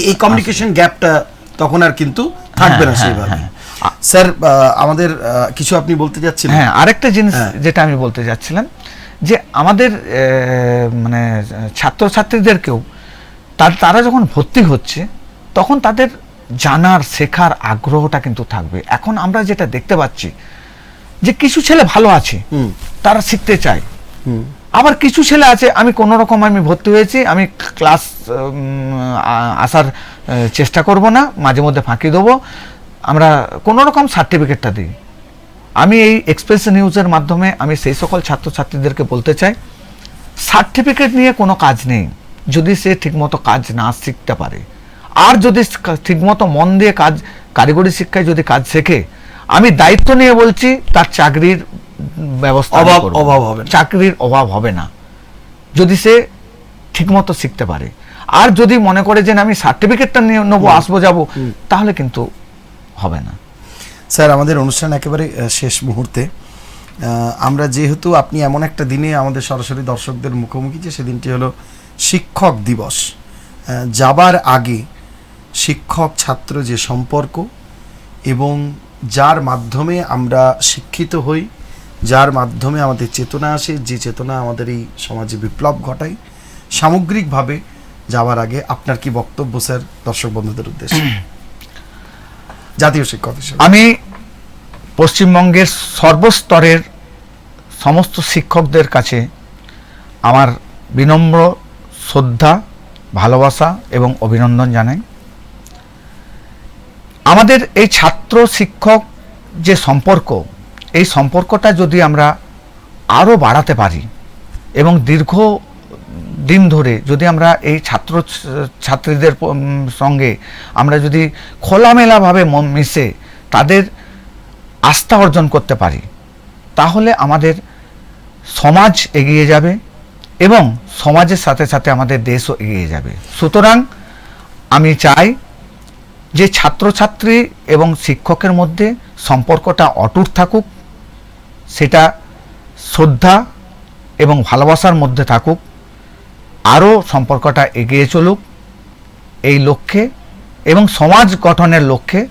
এই কমিউনিকেশন গ্যাপটা তখন আর কিন্তু থাকবে না সেইভাবে। স্যার আমাদের কিছু আপনি বলতে যাচ্ছেন? হ্যাঁ, আরেকটা জিনিস যেটা আমি বলতে যাচ্ছিলাম যে আমাদের মানে ছাত্রছাত্রীদেরকেও তারা যখন ভর্তি হচ্ছে তখন তাদের জানার শেখার আগ্রহটা কিন্তু থাকবে। এখন আমরা যেটা দেখতে পাচ্ছি যে কিছু ছেলে ভালো আছে, তারা শিখতে চায়, আবার কিছু ছেলে আছে আমি কোনো রকম আমি ভর্তি হয়েছি, আমি ক্লাস আসার চেষ্টা করব না, মাঝে মধ্যে ফাঁকি দেবো, আমরা কোনো রকম সার্টিফিকেটটা দিই। আমি এই এক্সপ্রেস নিউজের মাধ্যমে আমি সেই সকল ছাত্রছাত্রীদেরকে বলতে চাই, সার্টিফিকেট নিয়ে কোনো কাজ নেই যদি সে ঠিকমতো কাজ না শিখতে পারে। আর যদি ঠিকমতো মন দিয়ে কাজ, কারিগরি শিক্ষায় যদি কাজ শেখে, আমি দায়িত্ব নিয়ে বলছি তার চাকরির ব্যবস্থা অভাব হবে, চাকরির অভাব হবে না যদি সে ঠিকমতো শিখতে পারে। আর যদি মনে করে যে আমি সার্টিফিকেটটা নিয়ে নেবো, আসবো যাবো, তাহলে কিন্তু হবে না। স্যার আমাদের অনুষ্ঠান একেবারে শেষ মুহূর্তে, আমরা যেহেতু আপনি এমন একটা দিনে আমাদের সরাসরি দর্শকদের মুখোমুখি, যে সেদিনটি হলো শিক্ষক দিবস, যাবার আগে শিক্ষক ছাত্র যে সম্পর্ক এবং যার মাধ্যমে আমরা শিক্ষিত হই, যার মাধ্যমে আমাদের চেতনা আসে, যে চেতনা আমাদের এই সমাজে বিপ্লব ঘটায়, সামগ্রিকভাবে যাওয়ার আগে আপনার কি বক্তব্য স্যার দর্শক বন্ধুদের উদ্দেশ্যে জাতীয় শিক্ষক হিসেবে? আমি পশ্চিমবঙ্গের সর্বস্তরের সমস্ত শিক্ষকদের কাছে আমার বিনম্র শ্রদ্ধা, ভালোবাসা এবং অভিনন্দন জানাই। আমাদের এই ছাত্র শিক্ষক যে সম্পর্ক, এই সম্পর্কটা যদি আমরা আরও বাড়াতে পারি এবং দীর্ঘ দিন ধরে যদি আমরা এই ছাত্র ছাত্রীদের সঙ্গে আমরা যদি খোলামেলাভাবে মিশে তাদের আস্থা অর্জন করতে পারি, তাহলে আমাদের সমাজ এগিয়ে যাবে এবং সমাজের সাথে সাথে আমাদের দেশও এগিয়ে যাবে। সুতরাং আমি চাই যে ছাত্রছাত্রী এবং শিক্ষকের মধ্যে সম্পর্কটা অটুট থাকুক, সেটা শ্রদ্ধা এবং ভালোবাসার মধ্যে থাকুক, আরও সম্পর্কটা এগিয়ে চলুক, এই লক্ষ্যে এবং সমাজ গঠনের লক্ষ্যে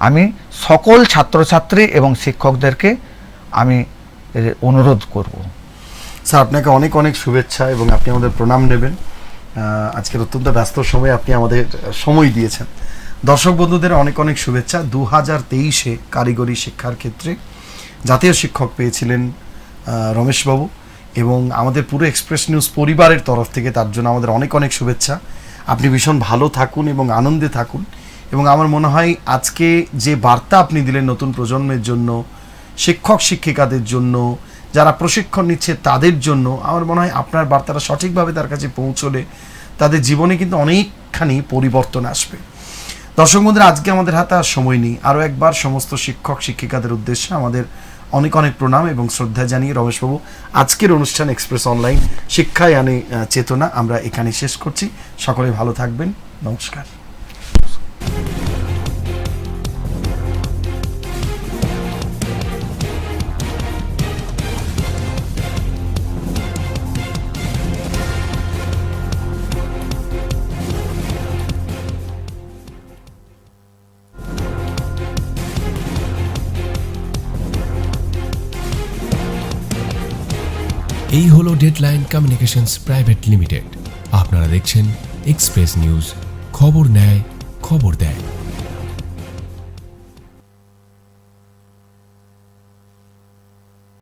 আমি সকল ছাত্রছাত্রী এবং শিক্ষকদেরকে আমি অনুরোধ করব। স্যার, আপনাকে অনেক অনেক শুভেচ্ছা এবং আপনি আমাদের প্রণাম নেবেন। আজকের অত্যন্ত ব্যস্ত সময়ে আপনি আমাদের সময় দিয়েছেন। দর্শক বন্ধুদের অনেক অনেক শুভেচ্ছা। 2023-এ কারিগরি শিক্ষার ক্ষেত্রে জাতীয় শিক্ষক পেয়েছিলেন রমেশবাবু, এবং আমাদের পুরো এক্সপ্রেস নিউজ পরিবারের তরফ থেকে তার জন্য আমাদের অনেক অনেক শুভেচ্ছা। আপনি ভীষণ ভালো থাকুন এবং আনন্দে থাকুন, এবং আমার মনে হয় আজকে যে বার্তা আপনি দিলেন নতুন প্রজন্মের জন্য, শিক্ষক শিক্ষিকাদের জন্য, যারা প্রশিক্ষণ নিচ্ছে তাদের জন্য, আমার মনে হয় আপনার বার্তাটা সঠিকভাবে তার কাছে পৌঁছলে তাদের জীবনে কিন্তু অনেকখানি পরিবর্তন আসবে। দর্শক বন্ধুরা, আজকে আমাদের হাতে আর সময় নেই। আরও একবার সমস্ত শিক্ষক শিক্ষিকাদের উদ্দেশ্যে আমাদের অনেক অনেক প্রণাম এবং শ্রদ্ধা জানিয়ে রমেশবাবু, আজকের অনুষ্ঠান এক্সপ্রেস অনলাইন শিক্ষায় আনে চেতনা আমরা এখানে শেষ করছি। সকলে ভালো থাকবেন। নমস্কার। এই হলো ডেডলাইন কমিউনিকেশনস প্রাইভেট লিমিটেড। আপনারা দেখছেন এক্সপ্রেস নিউজ, খবর নেয়, খবর দেয়।